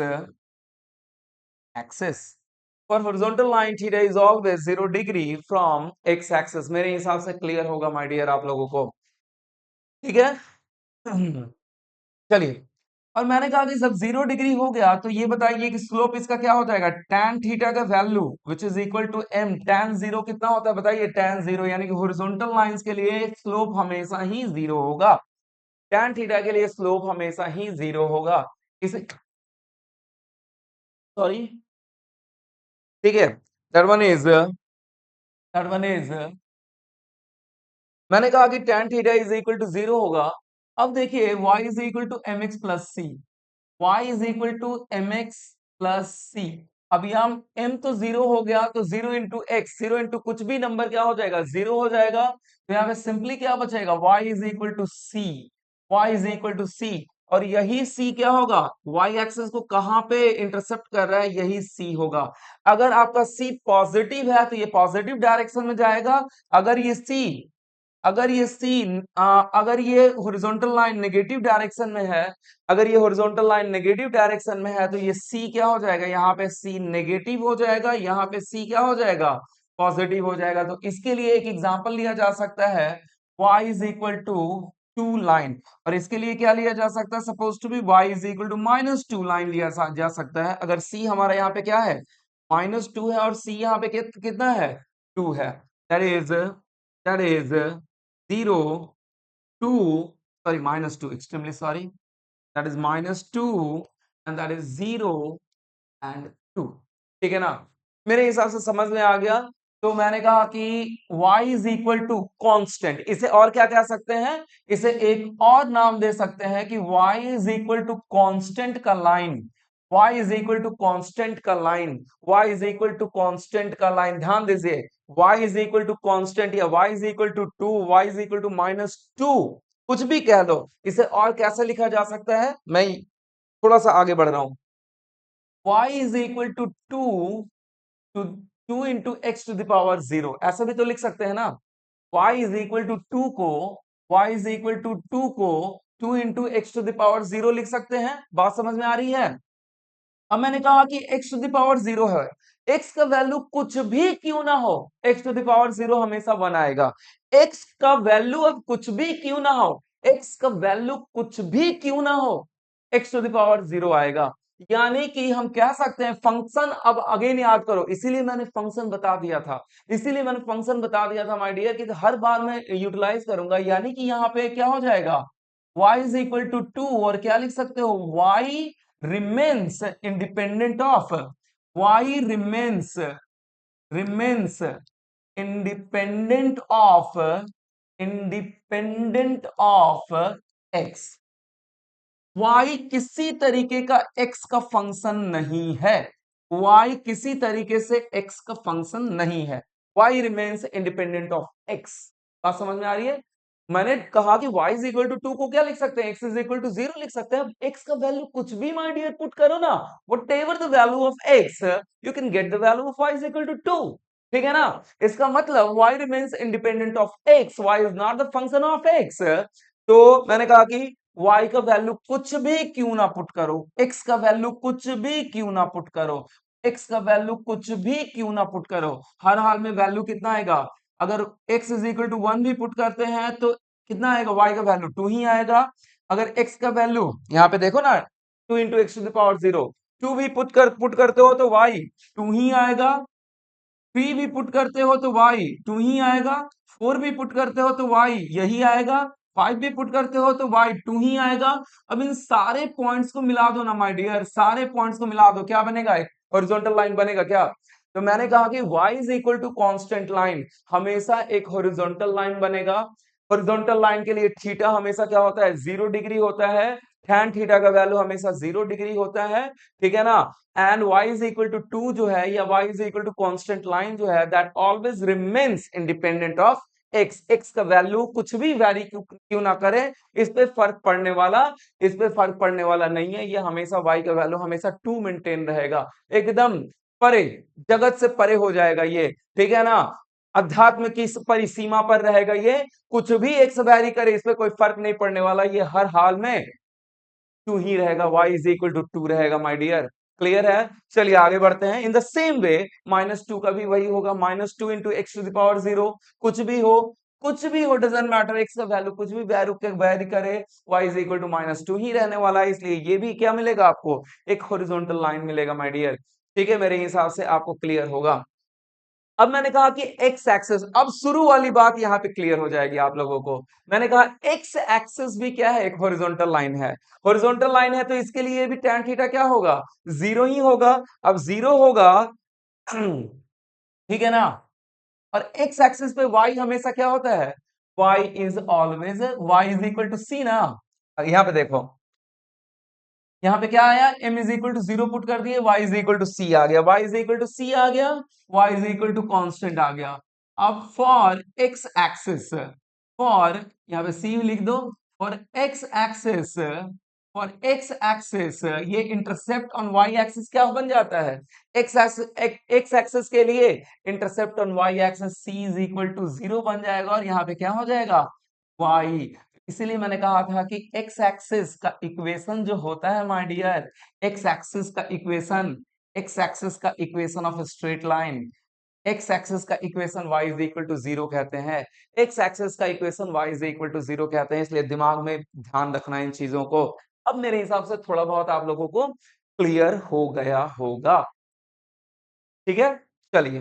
axis. For horizontal line, theta is always 0 degree from x axis. मेरे हिसाब से क्लियर होगा my dear आप लोगों को, ठीक है। चलिए, और मैंने कहा कि जब 0 डिग्री हो गया तो ये बताइए कि स्लोप इसका क्या हो जाएगा, tan थीटा का value which is equal to m tan 0 कितना होता है बताइए, tan 0, यानी कि हॉरिजॉन्टल लाइंस के लिए स्लोप हमेशा ही 0 होगा, tan थीटा के लिए स्लोप हमेशा ही 0 होगा, इसे सॉरी, ठीक है। दैट वन इज मैंने कहा कि tan theta is equal to 0 होगा। अब देखिए y is equal to mx plus c, y is equal to mx plus c. अब यहाँ m तो 0 हो गया, तो 0 इंटू एक्स, 0 इंटू कुछ भी नंबर क्या हो जाएगा, 0 हो जाएगा। तो यहाँ पे सिंपली क्या बचेगा, y is equal to c, y is equal to c. और यही c क्या होगा, y एक्सिस को कहाँ पे इंटरसेप्ट कर रहा है, यही c होगा। अगर आपका c पॉजिटिव है तो ये पॉजिटिव डायरेक्शन में जाएगा, अगर ये c अगर ये सी अगर ये हॉरिजॉन्टल लाइन नेगेटिव डायरेक्शन में है, अगर ये हॉरिजॉन्टल लाइन नेगेटिव डायरेक्शन में है तो ये सी क्या हो जाएगा, यहाँ पे सी नेगेटिव हो जाएगा, यहाँ पे सी क्या हो जाएगा, पॉजिटिव हो जाएगा। तो इसके लिए एक एग्जांपल लिया जा सकता है, y is equal to 2 line, और इसके लिए क्या लिया जा सकता है, suppose to be y is equal to -2 line लिया जा सकता है। अगर c हमारा यहाँ पे क्या है, -2 है, और c यहाँ पे कितना है, 2 है, that is 0 2 sorry -2, extremely sorry, that is -2 and that is 0 and 2, ठीक है ना। मेरे हिसाब से समझ में आ गया। तो मैंने कहा कि y is equal to constant, इसे और क्या कह सकते हैं, इसे एक और नाम दे सकते हैं कि y is equal to constant का line, y is equal to constant का line, y is equal to constant का लाइन। ध्यान दीजिए, y is equal to constant या y is equal to 2, y is equal to -2, कुछ भी कह दो, इसे और कैसे लिखा जा सकता है, मैं थोड़ा सा आगे बढ़ रहा हूं। y is equal to 2 into x to the power 0, ऐसा भी तो लिख सकते हैं ना। y इज इक्वल टू 2 को y इज इक्वल टू 2 को 2 into x to the power 0 लिख सकते हैं। बात समझ में आ रही है। अब मैंने कहा कि x टू द पावर 0 है, x का वैल्यू कुछ भी क्यों ना हो, x टू द पावर 0 हमेशा 1 आएगा। x का वैल्यू अब कुछ भी क्यों ना हो, x का वैल्यू कुछ भी क्यों ना हो, x टू द पावर 0 आएगा। यानी कि हम कह सकते हैं फंक्शन, अब अगेन याद करो, इसीलिए मैंने फंक्शन बता दिया था, माय डियर, कि हर बार मैं यूटिलाइज करूंगा। यानी कि यहाँ पे क्या हो जाएगा, y इज इक्वल टू 2, और क्या लिख सकते हो, y remains independent of, y remains independent of x, y किसी तरीके का x का फंक्शन नहीं है, y किसी तरीके से x का फंक्शन नहीं है, y remains independent of x। बात समझ में आ रही है। मैंने कहा कि y इज इक्वल टू 2 को क्या लिख सकते हैं, x इज इक्वल टू 0 लिख सकते हैं। अब x का वैल्यू कुछ भी माय डियर पुट करो ना, whatever the value of x you can get the value of y is equal to 2, ठीक है ना। इसका मतलब y remains independent of x, y is not the function of x। तो मैंने कहा कि y का वैल्यू कुछ भी क्यों ना पुट करो, x का वैल्यू कुछ भी क्यों ना पुट करो, x का वैल्यू कुछ भी क्यों ना पुट करो, हर हाल में वैल्यू कितना आएगा, अगर x इज इक्वल टू 1 भी पुट करते हैं तो कितना आएगा, y का वैल्यू 2 ही आएगा। अगर x का वैल्यू यहाँ पे देखो ना, 2 into x to the power 0, 2 भी पुट करते हो तो y 2 ही आएगा, 3 भी पुट करते हो तो y 2 ही आएगा, 4 भी पुट करते हो तो y यही आएगा, 5 भी पुट करते हो तो y 2 ही आएगा। अब इन सारे पॉइंट्स को मिला दो ना माय डियर, सारे पॉइंट्स को मिला दो, क्या बनेगा, एक हॉरिजॉन्टल लाइन बनेगा क्या। तो मैंने कहा कि y is equal to constant line हमेशा एक हॉरिजॉन्टल लाइन बनेगा। हॉरिजॉन्टल लाइन के लिए थीटा हमेशा क्या होता है, 0 डिग्री होता है, tan थीटा का वैल्यू हमेशा 0 डिग्री होता है, ठीक है ना। And y is equal to 2 जो है, या y is equal to constant line जो है, that always remains independent of x का वैल्यू कुछ भी वैरी क्यों ना करे, इस पे फर्क पड़ने वाला नहीं है। ये हमेशा y का वैल्यू हमेशा 2 मेंटेन रहेगा, एकदम परे, जगत से परे हो जाएगा ये, ठीक है ना। अध्यात्म की परिसीमा पर रहेगा ये, कुछ भी एक्स वैरी करे इस पे कोई फर्क नहीं पड़ने वाला, ये हर हाल में 2 ही रहेगा, y इज इक्वल टू 2 रहेगा माय डियर। क्लियर है? चलिए आगे बढ़ते हैं। इन द सेम वे -2 का भी वही होगा, -2 into x to the power 0। कुछ भी हो डजेंट मैटर, एक्स का वैल्यू कुछ भी वैरी करे, y इज इक्वल टू -2 ही रहने वाला है। इसलिए ये भी क्या मिलेगा आपको, एक हॉरिजॉन्टल लाइन मिलेगा माय डियर। ठीक है, मेरे हिसाब से आपको क्लियर होगा। अब मैंने कहा कि एक्स एक्सिस, अब शुरू वाली बात यहां पे क्लियर हो जाएगी आप लोगों को। मैंने कहा एक्स एक्सिस भी क्या है, एक हॉरिजॉन्टल लाइन है। हॉरिजॉन्टल लाइन है तो इसके लिए भी tan थीटा क्या होगा, 0 ही होगा। अब 0 होगा ठीक है ना। और एक्स एक्सिस पे y हमेशा क्या होता है, y is always y is equal to c ना। यहां पे देखो, यहाँ पे क्या आया, m is equal to 0 put कर दिए, y is equal to c आ गया, y is equal to c आ गया, y is equal to constant आ गया। अब फॉर x एक्सिस, फॉर यहाँ पे c लिख दो, for x axis, for x axis ये इंटरसेप्ट ऑन y एक्सिस क्या बन जाता है, x एक्सिस के लिए intercept on y axis c is equal to 0 बन जाएगा, और यहाँ पे क्या हो जाएगा, y। इसीलिए मैंने कहा था कि एक्स एक्सिस का इक्वेशन जो होता है माय डियर, एक्स एक्सिस का equation of straight line, x axis का equation y is equal to 0 कहते हैं, एक्स एक्सिस का equation y is equal to 0 कहते हैं। इसलिए दिमाग में ध्यान रखना इन चीजों को। अब मेरे हिसाब से थोड़ा बहुत आप लोगों को क्लियर हो गया होगा, ठीक है। चलिए,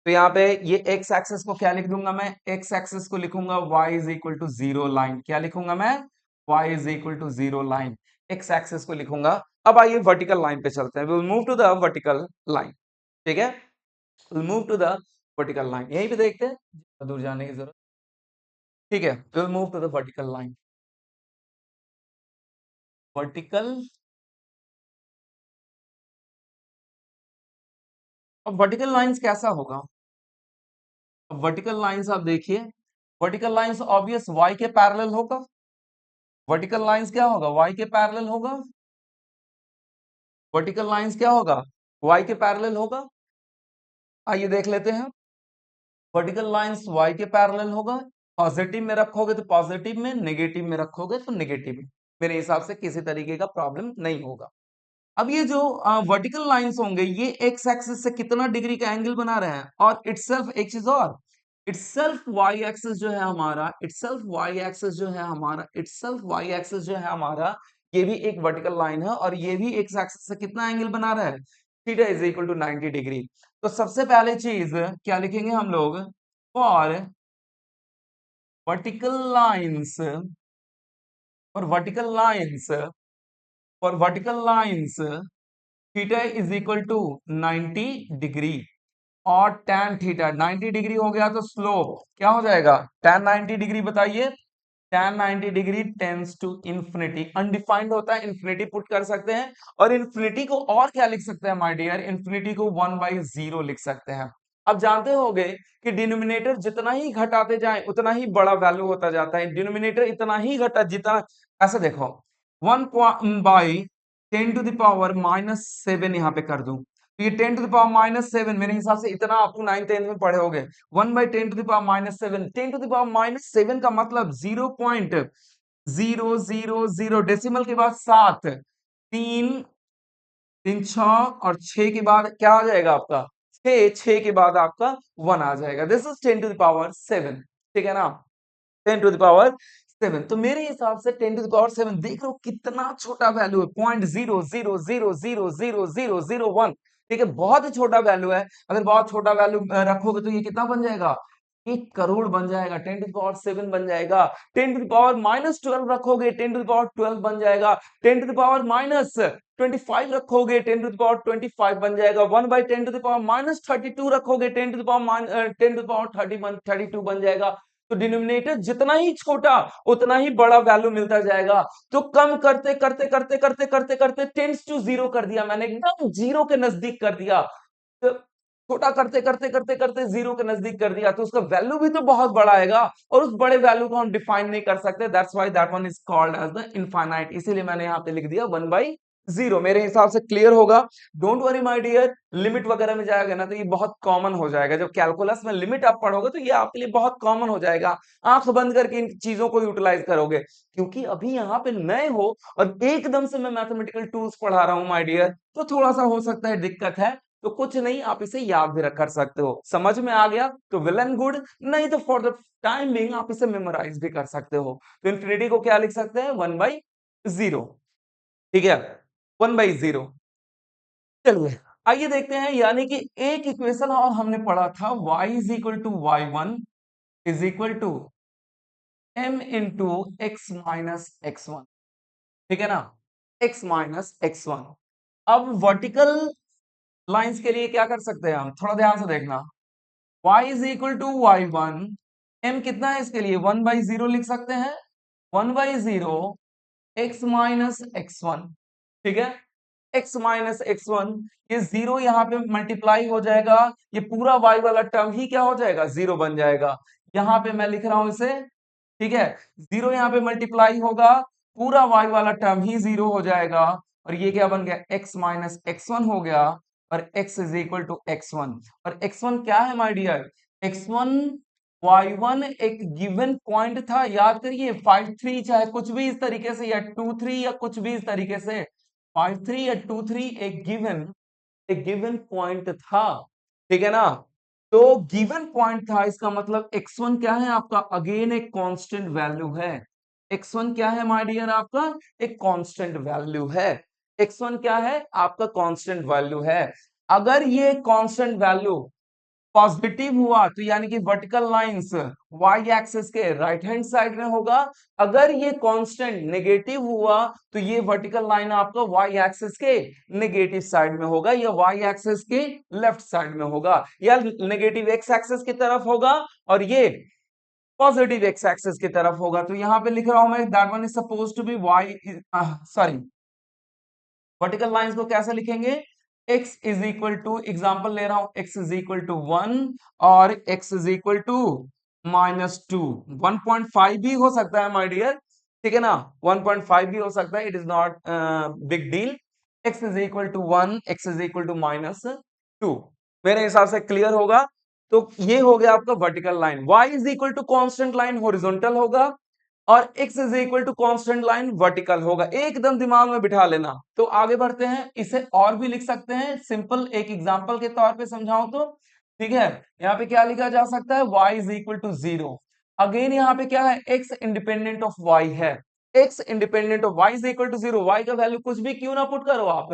तो यहाँ पे ये एक्स एक्सिस को क्या लिख दूंगा मैं, एक्स एक्सिस को लिखूंगा y is equal to 0 line. क्या लिखूंगा मैं, y is equal to 0 line, x axis को लिखूंगा। अब आइए वर्टिकल लाइन पे चलते हैं, will move to the vertical line, ठीक है, will move to the vertical line. यहीं पे देखते हैं, दूर जाने की जरूरत, ठीक है। Will move to the vertical line, vertical. अब वर्टिकल लाइंस कैसा होगा, अब वर्टिकल लाइंस आप देखिए, वर्टिकल लाइंस ऑब्वियस y के पैरेलल होगा, वर्टिकल लाइंस क्या होगा, y के पैरेलल होगा, वर्टिकल लाइंस क्या होगा, y के पैरेलल होगा। आइए देख लेते हैं, वर्टिकल लाइंस y के पैरेलल होगा, पॉजिटिव में रखोगे तो पॉजिटिव में, नेगेटिव में रखोगे तो नेगेटिव में, मेरे हिसाब से किसी तरीके का प्रॉब्लम नहीं होगा। अब ये जो वर्टिकल लाइंस होंगे ये एक्स एक्सिस से कितना डिग्री का एंगल बना रहे हैं, और इटसेल्फ एक चीज और, इटसेल्फ वाई एक्सिस जो है हमारा, इटसेल्फ वाई एक्सिस जो है हमारा, इटसेल्फ वाई एक्सिस जो है हमारा, ये भी एक वर्टिकल लाइन है, और ये भी एक्स एक्सिस से कितना एंगल बना रहा है, theta is equal to 90 degree. तो सबसे पहले चीज क्या लिखेंगे हम लोग, for vertical lines, for vertical lines, for vertical lines theta is equal to 90 degree, और tan थीटा 90 डिग्री हो गया तो स्लोप क्या हो जाएगा, tan 90 डिग्री बताइए, tan 90 degree tends to infinity, undefined होता है, इंफिनिटी पुट कर सकते हैं, और इंफिनिटी को और क्या लिख सकते हैं माय डियर, इंफिनिटी को 1/0 लिख सकते हैं। अब जानते होंगे कि डिनोमिनेटर जितना ही घटाते जाए उतना ही बड़ा वैल्यू होता जाता है, डिनोमिनेटर इतना ही घटा जितना, ऐसे देखो 1/10⁻⁻7 यहाँ पे कर दूं, तो ये 10⁻⁻7 मेरे हिसाब से इतना आप 9th 10th में पढ़े होगे, 1/10⁻7, 10⁻7 का मतलब 0.000, डेसिमल के बाद 7, 3 3 6 और 6 के बाद क्या आ जाएगा आपका, 6 के बाद आपका 1 आ जाएगा, दिस इज 10⁻7, ठीक है ना, 10⁻7। तो मेरे हिसाब से 10⁻7 देख लो कितना छोटा वैल्यू है, 0.000000001, ठीक है, बहुत ही छोटा वैल्यू है। अगर बहुत छोटा वैल्यू रखोगे तो ये कितना बन जाएगा, 1 करोड़ बन जाएगा, 10⁻7 बन जाएगा। 10⁻−12 रखोगे 10⁻12 बन जाएगा, 10⁻−25 रखोगे 10⁻25 बन जाएगा, 1/10⁻32 रखोगे 10⁻32 बन जाएगा। तो डिनोमिनेटर जितना ही छोटा उतना ही बड़ा वैल्यू मिलता जाएगा। तो कम करते करते करते करते करते करते टेंस टू 0 कर दिया मैंने, एकदम 0 के नजदीक कर दिया। तो छोटा करते करते करते करते जीरो के नजदीक कर दिया तो उसका वैल्यू भी तो बहुत बड़ा आएगा और उस बड़े वैल्यू को हम डिफाइन नहीं कर सकते। That's why that one is called as the infinite, इसीलिए मैंने यहाँ पे लिख दिया 1/0। मेरे हिसाब से क्लियर होगा। Don't worry my dear, limit वगैरह में जाएगा ना तो ये बहुत कॉमन हो जाएगा। जब कैलकुलस में लिमिट आप पढ़ोगे तो ये आपके लिए बहुत कॉमन हो जाएगा। आंख बंद करके इन चीजों को यूटिलाइज करोगे, क्योंकि अभी यहाँ पे नए हो और एकदम से मैं मैथमेटिकल टूल्स पढ़ा रहा हूँ माय डियर, तो थोड़ा सा हो सकता है दिक्कत है। तो कुछ नहीं, आप इसे याद भी रख कर सकते हो। समझ में आ गया तो वेल एंड गुड, नहीं तो फॉर द टाइम बिंग आप इसे मेमोराइज भी कर सकते हो। तो इन्फिनिटी को क्या लिख सकते हैं, 1/0। ठीक है, 1/0। चलिए आइए देखते हैं, यानी कि एक इक्वेशन और हमने पढ़ा था, y is equal to y1 is equal to m into x minus x1। ठीक है ना, x माइनस x1। अब वर्टिकल लाइंस के लिए क्या कर सकते हैं हम, थोड़ा ध्यान से देखना। y is equal to y1, m कितना है इसके लिए, 1/0 लिख सकते हैं। 1/0 x माइनस x1। ठीक है, x माइनस x1, ये जीरो यहाँ पे मल्टीप्लाई हो जाएगा, ये पूरा y वाला टर्म ही क्या हो जाएगा, जीरो बन जाएगा। यहाँ पे मैं लिख रहा हूं इसे, ठीक है, जीरो यहाँ पे मल्टीप्लाई होगा, पूरा y वाला टर्म ही जीरो हो जाएगा, और ये क्या बन गया, x माइनस x1 हो गया, और x is equal to x1। और x1 क्या है माय डियर, x1 y1 एक गिवन पॉइंट था, याद करिए, 5 3 चाहे कुछ भी इस तरीके से, या 2 3 या कुछ भी इस तरीके से, 5 3 या 2 3 एक गिवन पॉइंट था। ठीक है ना, तो गिवन पॉइंट था, इसका मतलब x1 क्या है आपका, अगेन एक कांस्टेंट वैल्यू है। x1 क्या है माय डियर, आपका एक कांस्टेंट वैल्यू है। x1 क्या है आपका, कांस्टेंट वैल्यू है। अगर ये कांस्टेंट वैल्यू पॉजिटिव हुआ तो यानी कि वर्टिकल लाइंस y एक्सिस के राइट हैंड साइड में होगा। अगर ये कांस्टेंट नेगेटिव हुआ तो ये वर्टिकल लाइन आपका y एक्सिस के नेगेटिव साइड में होगा, या y एक्सिस के लेफ्ट साइड में होगा, या नेगेटिव x एक्सिस की तरफ होगा और ये पॉजिटिव x एक्सिस की तरफ होगा। तो यहां पे लिख रहा हूं मैं, that one is suppose to be y, sorry, vertical lines को कैसे लिखेंगे, x is equal to, example ले रहा हूं, x इज इक्वल टू 1 और x इज इक्वल टू -2। 1.5 भी हो सकता है माय डियर, ठीक है ना, 1.5 भी हो सकता है, it is not big deal. x is equal to 1, x is equal to -2, मेरे हिसाब से क्लियर होगा। तो ये हो गया आपका vertical line. y is equal to constant line horizontal होगा, और x is equal to constant line vertical होगा, एकदम दिमाग में बिठा लेना। तो आगे बढ़ते हैं, इसे और भी लिख सकते हैं, सिंपल एक एग्जांपल के तौर पे समझाऊं तो, ठीक है, यहाँ पे क्या लिखा जा सकता है, y is equal to 0। Again यहाँ पे क्या है, x इंडिपेंडेंट ऑफ y है, x independent of y is equal to 0। y का वैल्यू कुछ भी क्यों ना पुट करो आप,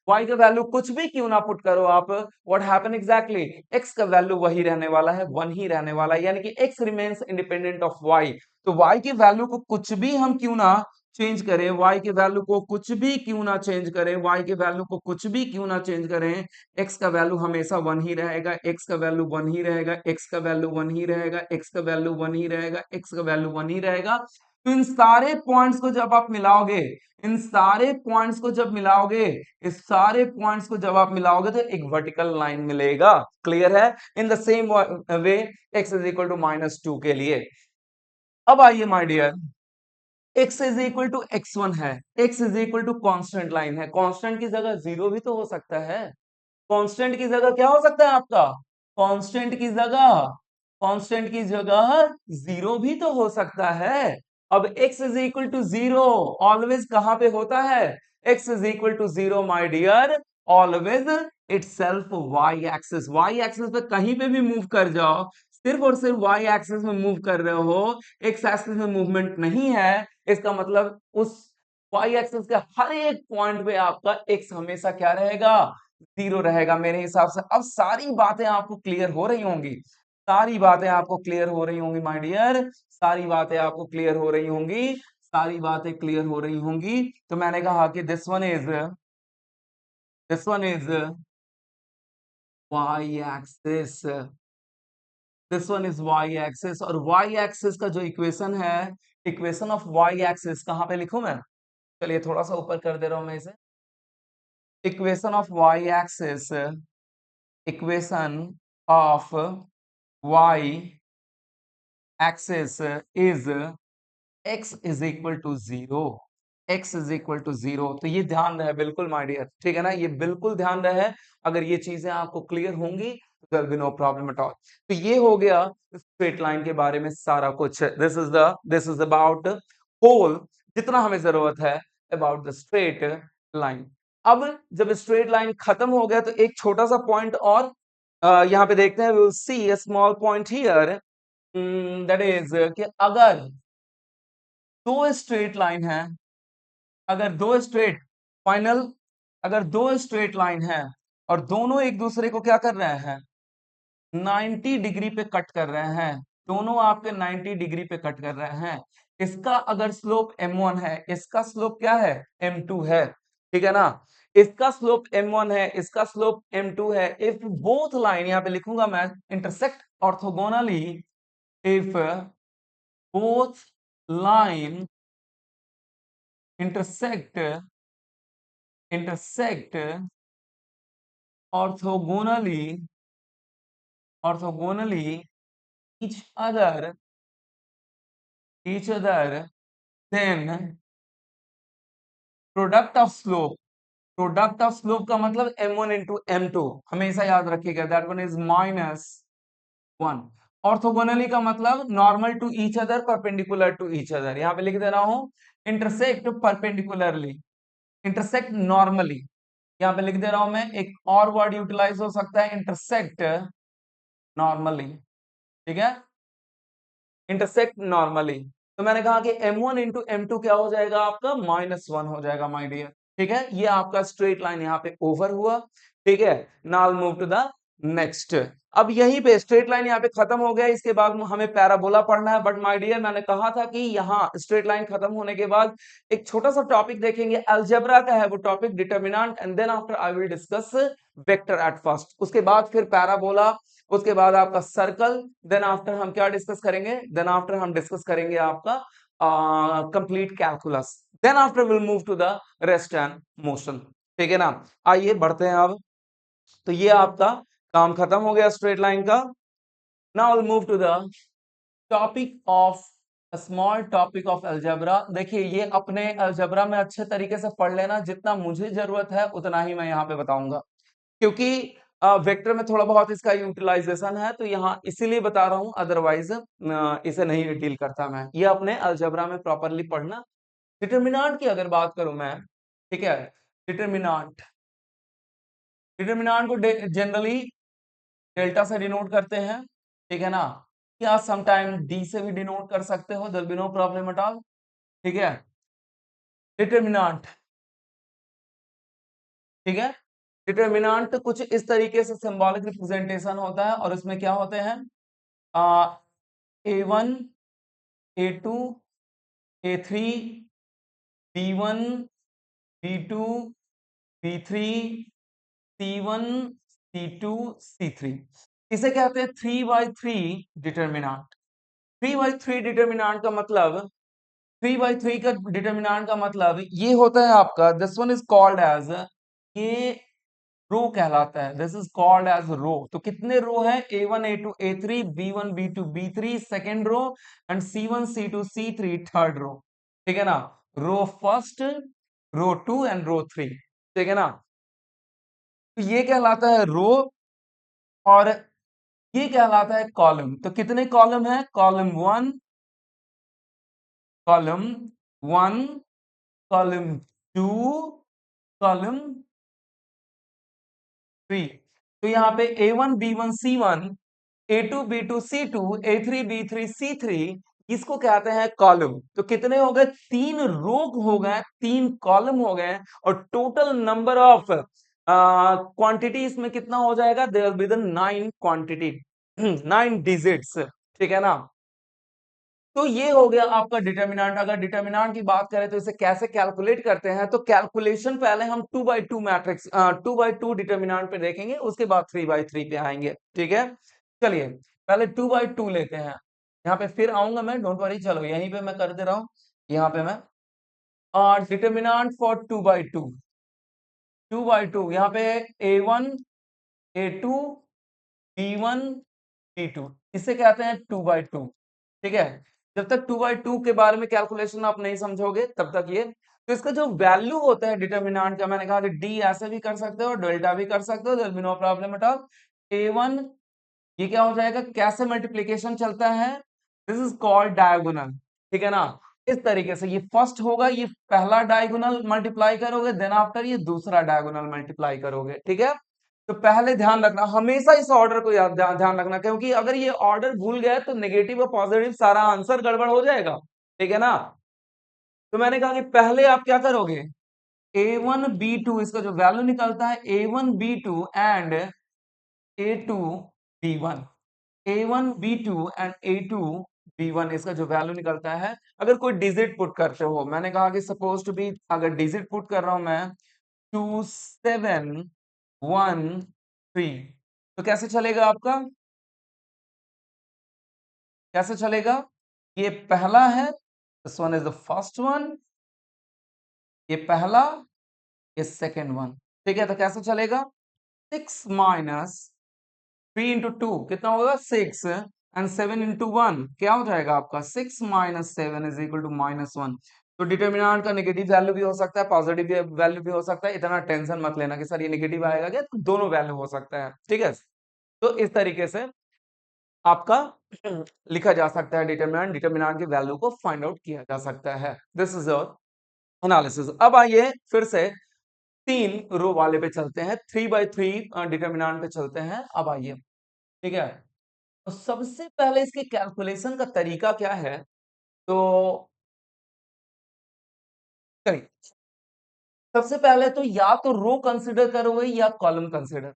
y का वैल्यू कुछ भी क्यों ना पुट करो आप, व्हाट हैपन एग्जैक्टली, x का वैल्यू वही रहने वाला है, 1 ही रहने वाला है, यानी कि x remains independent of y। तो y के वैल्यू को कुछ भी हम क्यों ना चेंज करें, y के वैल्यू को कुछ भी क्यों ना चेंज करें, y के वैल्यू को कुछ भी क्यों ना चेंज करें, x का वैल्यू हमेशा 1 ही रहेगा, x का वैल्यू 1 ही रहेगा, x का वैल्यू 1 ही रहेगा, x का वैल्यू 1 ही रहेगा, x का वैल्यू 1 ही रहेगा। तो इन सारे पॉइंट्स को जब आप मिलाओगे, इन सारे पॉइंट्स को जब मिलाओगे, इस सारे पॉइंट्स को जब आप मिलाओगे तो एक वर्टिकल लाइन मिलेगा। क्लियर है, in the same way x is equal to -2 के लिए। अब आइए my dear, x is equal to x1 है, x is equal to constant line है, कांस्टेंट की जगह जीरो भी तो हो सकता है, कांस्टेंट की जगह क्या हो सकता है आपका, कांस्टेंट की जगह, कांस्टेंट की जगह जीरो भी तो हो सकता है। अब x is equal to 0 always कहां पे होता है, x is equal to 0 my dear always itself y axis, y axis पे कहीं पे भी मूव कर जाओ, सिर्फ और सिर्फ y एक्सिस में मूव कर रहे हो, x एक्सिस में मूवमेंट नहीं है, इसका मतलब उस y एक्सिस के हर एक पॉइंट पे आपका x हमेशा क्या रहेगा, जीरो रहेगा मेरे हिसाब से। अब सारी बातें आपको क्लियर हो रही होंगी, सारी बातें आपको क्लियर हो रही होंगी माय डियर, सारी बातें आपको क्लियर हो रही होंगी, सारी बातें क्लियर हो रही होंगी। तो मैंने कहा कि this one is y axis, this one is y axis, और y एक्सिस का जो इक्वेशन है, इक्वेशन ऑफ y एक्सिस कहां पे लिखूं मैं, चलिए थोड़ा सा ऊपर कर दे रहा हूं मैं इसे, equation of y axis equation of y axis is x is equal to 0, x is equal to 0। तो ये ध्यान रहे बिल्कुल माय डियर, ठीक है ना, ये बिल्कुल ध्यान रहे। अगर ये चीजें आपको क्लियर होंगी तो there be no problem at all. तो ये हो गया स्ट्रेट लाइन के बारे में सारा कुछ। दिस इज अबाउट होल जितना हमें जरूरत है अबाउट द स्ट्रेट लाइन। अब जब स्ट्रेट लाइन खत्म हो गया तो एक छोटा सा पॉइंट और यहाँ पे देखते हैं, we will see a small point here, that is कि दो स्ट्रेट लाइन है, अगर दो स्ट्रेट फाइनल अगर दो स्ट्रेट लाइन है और दोनों एक दूसरे को क्या कर रहे हैं, 90 डिग्री पे कट कर रहे हैं, दोनों आपके 90 डिग्री पे कट कर रहे हैं। इसका अगर स्लोप m1 है, इसका स्लोप क्या है, m2 है, ठीक है ना। इसका स्लोप m1 है, इसका स्लोप m2 है। इफ बोथ लाइन, यहाँ पे लिखूंगा मैं, intersect orthogonally, if both line intersect intersect orthogonally each other then product of slope का मतलब m1 इंटू m2, हमेशा याद रखिएगा, दैट वन इज -1। ऑर्थोगोनली का मतलब normal to each other, perpendicular to each other. यहाँ पे लिख दे रहा हूं इंटरसेक्ट परपेंडिकुलरली, इंटरसेक्ट नॉर्मली। यहाँ पे लिख दे रहा हूं मैं, एक और वर्ड यूटिलाइज हो सकता है, इंटरसेक्ट नॉर्मली, ठीक है, इंटरसेक्ट नॉर्मली। तो मैंने कहा कि m1 इंटू m2 क्या हो जाएगा आपका, -1 हो जाएगा माय डियर, ठीक है। ये आपका स्ट्रेट लाइन यहाँ पे ओवर हुआ, ठीक है। Now move to the next. अब यहीं पे स्ट्रेट लाइन यहाँ पे खत्म हो गया, इसके बाद हमें पैराबोला पढ़ना है। बट माय डियर, मैंने कहा था कि यहाँ स्ट्रेट लाइन खत्म होने के बाद एक छोटा सा टॉपिक देखेंगे, अलजेब्रा का है वो topic, determinant, and then after I will discuss vector at first. उसके बाद फिर पैराबोला, उसके बाद आपका सर्कल, देन आफ्टर हम क्या डिस्कस करेंगे, देन आफ्टर हम डिस्कस करेंगे आपका complete calculus, then after will move to the rest and motion, ठीक है ना। आइए बढ़ते हैं अब। तो ये आपका काम खत्म हो गया स्ट्रेट लाइन का। Now will move to the topic of small topic of algebra. देखिए ये अपने अलजेब्रा में अच्छे तरीके से पढ़ लेना, जितना मुझे जरूरत है उतना ही मैं यहाँ पे बताऊंगा, क्योंकि वेक्टर में थोड़ा बहुत इसका यूटिलाइजेशन है, तो यहाँ इसीलिए बता रहा हूँ, अदरवाइज इसे नहीं डील करता मैं। ये अपने अलजेब्रा में प्रॉपरली पढ़ना। डिटरमिनेंट की अगर बात करूं मैं, ठीक है, डिटरमिनेंट डिटरमिनेंट को जनरली डेल्टा से डिनोट करते हैं, ठीक है ना, या समटाइम डी से भी डिनोट कर सकते हो, there be no problem at all, ठीक है। डिटरमिनेंट, ठीक है, डिटरमिनेंट कुछ इस तरीके से सिंबॉलिक रिप्रेजेंटेशन होता है, और इसमें क्या होते हैं, A1 A2 A3 B1 B2 B3 C1 C2 C3, इसे कहते हैं 3x3 डिटरमिनेंट। 3x3 डिटरमिनेंट का मतलब, 3x3 का डिटरमिनेंट का मतलब ये होता है आपका, this one is called as, ये रो कहलाता है, this is called as row. तो कितने रो है, A1 A2 A3 B1 B2 B3 second row, and C1 C2 C3 third row, ठीक है ना। Row first, row two and row three, ठीक है ना। तो ये कहलाता है रो, और ये कहलाता है कॉलम। तो कितने कॉलम है, column one, column to, column three. तो यहाँ पे A1 B1 C1, A2 B2 C2, A3 B3 C3, इसको कहते हैं कॉलम। तो कितने हो गए, तीन रो हो गए, तीन कॉलम हो गए, और टोटल नंबर ऑफ क्वांटिटी इसमें कितना हो जाएगा, there will be the 9 quantity, 9 digits, ठीक है ना। तो ये हो गया आपका डिटर्मिनेंट। अगर डिटर्मिनेंट की बात करें तो इसे कैसे कैलकुलेट करते हैं, तो कैलकुलेशन पहले हम 2x2 मैट्रिक्स, 2x2 डिटर्मिनेंट पे देखेंगे, उसके बाद 3x3 पे आएंगे, ठीक है। चलिए पहले 2x2 लेते हैं, यहाँ पे फिर आऊंगा मैं, डोंट वरी, चलो यहीं पे मैं कर दे रहा हूँ, यहाँ पे मैं डिटर्मिनेंट फॉर 2x2, यहाँ पे A1 A2 B1 B2, इसे कहते हैं 2/2। ठीक है, जब तक 2/2 के बारे में कैलकुलेशन आप नहीं समझोगे तब तक ये, तो इसका जो वैल्यू होता है डिटर्मिनेंट का, मैंने कहा कि डी ऐसे भी कर सकते हो, डेल्टा भी कर सकते हो, there will be no problem at all. A1 ये क्या हो जाएगा, कैसे मल्टीप्लीकेशन चलता है, दिस इज कॉल्ड डायगोनल। ठीक है ना, इस तरीके से ये फर्स्ट होगा, ये पहला डायगोनल मल्टीप्लाई करोगे, देन आफ्टर ये दूसरा डायगोनल मल्टीप्लाई करोगे। ठीक है, तो पहले ध्यान रखना, हमेशा इस ऑर्डर को याद ध्यान रखना, क्योंकि अगर ये ऑर्डर भूल गए तो नेगेटिव और पॉजिटिव सारा आंसर गड़बड़ हो जाएगा। ठीक है ना, तो मैंने कहा कि पहले आप क्या करोगे, A1 B2 इसका जो वैल्यू निकलता है A1 B2 and A2 B1, A1 B2 and A2 B1 इसका जो वैल्यू निकलता है, अगर कोई डिजिट पुट करते हो, मैंने कहा कि सपोज टू बी, अगर डिजिट पुट कर रहा हूं मैं 2 7 1 3, तो कैसे चलेगा आपका, कैसे चलेगा, ये पहला है, this one is the first one, ये पहला, ये सेकेंड वन। ठीक है, तो कैसे चलेगा, 6 - 3 × 2 कितना होगा 6, एंड 7 × 1 क्या हो जाएगा आपका 6 - 7 इज इक्वल टू -1। तो डिटर्मिनेंट का नेगेटिव वैल्यू भी हो सकता है, पॉजिटिव वैल्यू भी हो सकता है, इतना टेंशन मत लेना कि सर ये नेगेटिव आएगा क्या, तो दोनों वैल्यू हो सकता है। ठीक है, तो इस तरीके से आपका लिखा जा सकता है, डिटर्मिनेंट, डिटर्मिनेंट की वैल्यू को फाइंड आउट किया जा सकता है। This is your analysis. अब आइए फिर से 3 रो वाले पे चलते हैं, 3/3 डिटर्मिनेंट पे चलते हैं। अब आइए, ठीक है, तो सबसे पहले इसके कैलकुलेशन का तरीका क्या है, तो करिए, सबसे पहले तो या तो रो कंसिडर करोगे या कॉलम कंसिडर,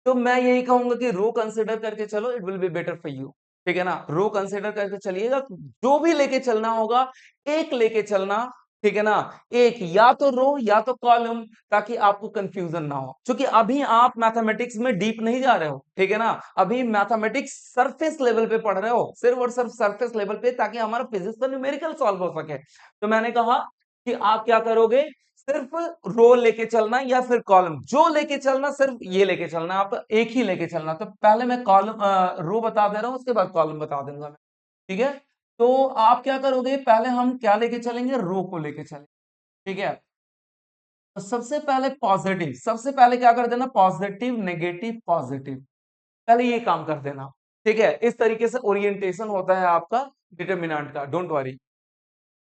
तो मैं यही कहूंगा कि रो कंसिडर करके चलो, it will be better for you. ठीक है ना, रो कंसिडर करके चलिएगा, जो भी लेके चलना होगा एक लेके चलना। ठीक है ना, एक या तो रो या तो कॉलम, ताकि आपको कंफ्यूजन ना हो, क्योंकि अभी आप मैथमेटिक्स में डीप नहीं जा रहे हो। ठीक है ना, अभी मैथमेटिक्स सरफेस लेवल पे पढ़ रहे हो, सिर्फ और सिर्फ सरफेस लेवल पे, ताकि हमारा फिजिक्स का न्यूमेरिकल सॉल्व हो सके। तो मैंने कहा कि आप क्या करोगे, सिर्फ रो लेके चलना या फिर कॉलम, जो लेके चलना सिर्फ ये लेके चलना, आप एक ही लेके चलना। तो पहले मैं कॉलम रो बता दे रहा हूं, उसके बाद कॉलम बता दूंगा मैं। ठीक है, तो आप क्या करोगे, पहले हम क्या लेके चलेंगे, रो को लेके चलेंगे। ठीक है, तो सबसे पहले पॉजिटिव, सबसे पहले क्या कर देना, पॉजिटिव नेगेटिव पॉजिटिव, पहले ये काम कर देना। ठीक है, इस तरीके से ओरिएंटेशन होता है आपका डिटर्मिनेंट का, डोंट वरी।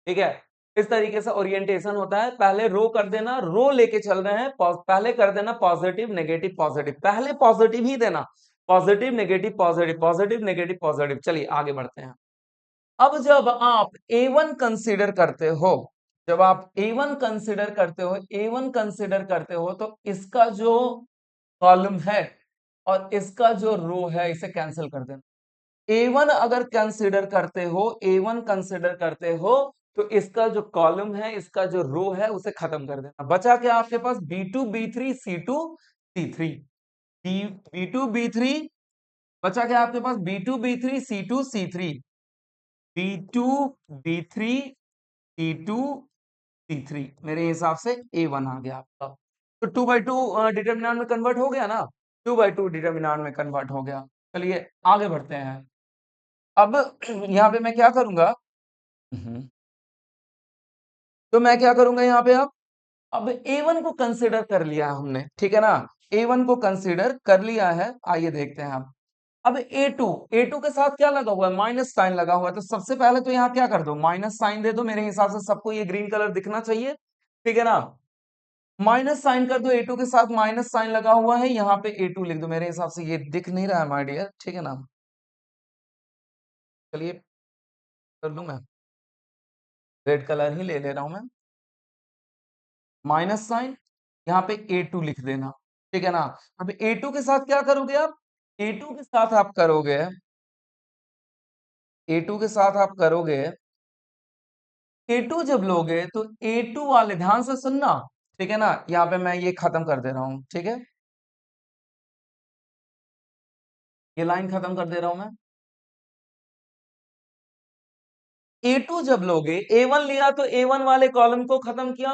ठीक है, इस तरीके से ओरिएंटेशन होता है, पहले रो कर देना, रो लेके चल रहे हैं, पहले कर देना पॉजिटिव नेगेटिव पॉजिटिव, पहले पॉजिटिव ही देना, positive negative positive, positive negative positive. चलिए आगे बढ़ते हैं। अब जब आप A1 कंसीडर करते हो, जब आप A1 कंसीडर करते हो, A1 कंसीडर करते हो, तो इसका जो कॉलम है और इसका जो रो है इसे कैंसिल कर देना। A1 अगर कंसीडर करते हो, A1 कंसीडर करते हो, तो इसका जो कॉलम है, इसका जो रो है, उसे खत्म कर देना। बचा क्या आपके पास, B2 B3 C2 C3, B2 B3, बचा क्या आपके पास, B2 B3 C2 C3, B2 B3 C2 C3, मेरे हिसाब से A1 आ गया आपका। तो 2/2 डिटर्मिनेंट में कन्वर्ट हो गया ना, 2/2 डिटर्मिनेंट में कन्वर्ट हो गया। चलिए आगे बढ़ते हैं। अब यहाँ पे मैं क्या करूंगा, तो मैं क्या करूंगा यहाँ पे, अब A1 को कंसिडर कर लिया है हमने। ठीक है ना, A1 को कंसिडर कर लिया है, आइए देखते हैं अब A2, A2 के साथ क्या लगा हुआ है, माइनस साइन लगा हुआ है, तो सबसे पहले तो यहाँ क्या कर दो, माइनस साइन दे दो। मेरे हिसाब से सबको ये ग्रीन कलर दिखना चाहिए। ठीक है ना, माइनस साइन कर दो, A2 के साथ माइनस साइन लगा हुआ है, यहाँ पे A2 लिख दो। मेरे हिसाब से ये दिख नहीं रहा है माय डियर। ठीक है ना, चलिए कर लू मैं, रेड कलर ही ले ले रहा हूं मैं, माइनस साइन, यहाँ पे A2 लिख देना। ठीक है ना, अब A2 के साथ क्या करोगे आप, A2 के साथ आप करोगे, A2 के साथ आप करोगे, A2 जब लोगे तो A2 वाले ध्यान से सुनना। ठीक है ना, यहाँ पे मैं ये खत्म कर दे रहा हूं। ठीक है, ये लाइन खत्म कर दे रहा हूं मैं। A2 जब लोगे, A1 लिया तो A1 वाले कॉलम को खत्म किया,